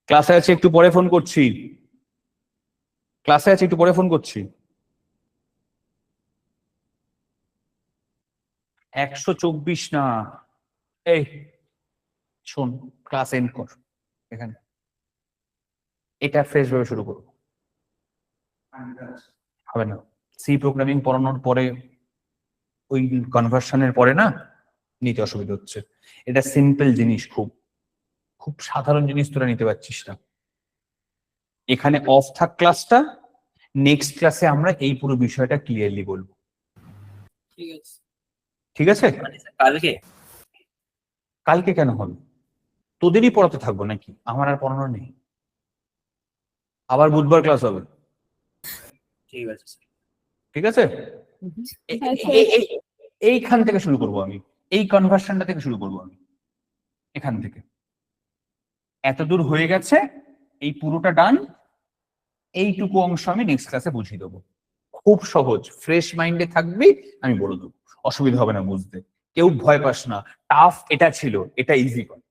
ক্লাসে আছে, একটু পরে ফোন করছি। ক্লাসে আছে, একটু পরে ফোন করছি। 124 না, এই শোন, ক্লাস এন্ড কর এখানে। এটা ফ্রেশ ভাবে শুরু করবো, হবে না? সি প্রোগ্রামিং পড়ানোর পরে, ওই কনভার্সনের পরে না নিতে অসুবিধা হচ্ছে। এটা সিম্পল জিনিস, খুব খুব সাধারণ জিনিস, তোরা নিতে পারছিস না। এখানে অফ থাক ক্লাসটা, নেক্সট ক্লাসে আমরা এই পুরো বিষয়টা ক্লিয়ারলি বলবো। ঠিক আছে ঠিক আছে? মানে স্যার কালকে কালকে কেন হবে? তোদেরই পড়াতে থাকবো নাকি? আমার আর পড়ানো নেই। আবার বুধবার ক্লাস হবে। ঠিক আছে স্যার ঠিক আছে? এইখান থেকে শুরু করব আমি, এই কনভার্সনটা থেকে শুরু করব আমি, এখান থেকে। এত দূর হয়ে গেছে, এই পুরোটা ডান, এইটুকু অংশ আমি নেক্সট ক্লাসে বুঝিয়ে দেবো। খুব সহজ, ফ্রেশ মাইন্ডে থাকবি, আমি বলে দেবো, অসুবিধা হবে না বুঝতে। কেউ ভয় পাস না, টাফ এটা ছিল, এটা ইজি পার্ট।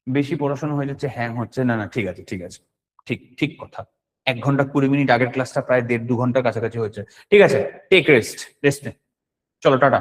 বেশি পড়াশোনা হয়ে যাচ্ছে, হ্যাং হচ্ছে, না না ঠিক আছে ঠিক আছে, ঠিক ঠিক কথা। 1 ঘন্টা 20 মিনিট আগের ক্লাসটা প্রায় 1.5-2 ঘন্টার কাছাকাছি হচ্ছে। ঠিক আছে, টেক রেস্ট, রেস্ট নে। চলো টাটা।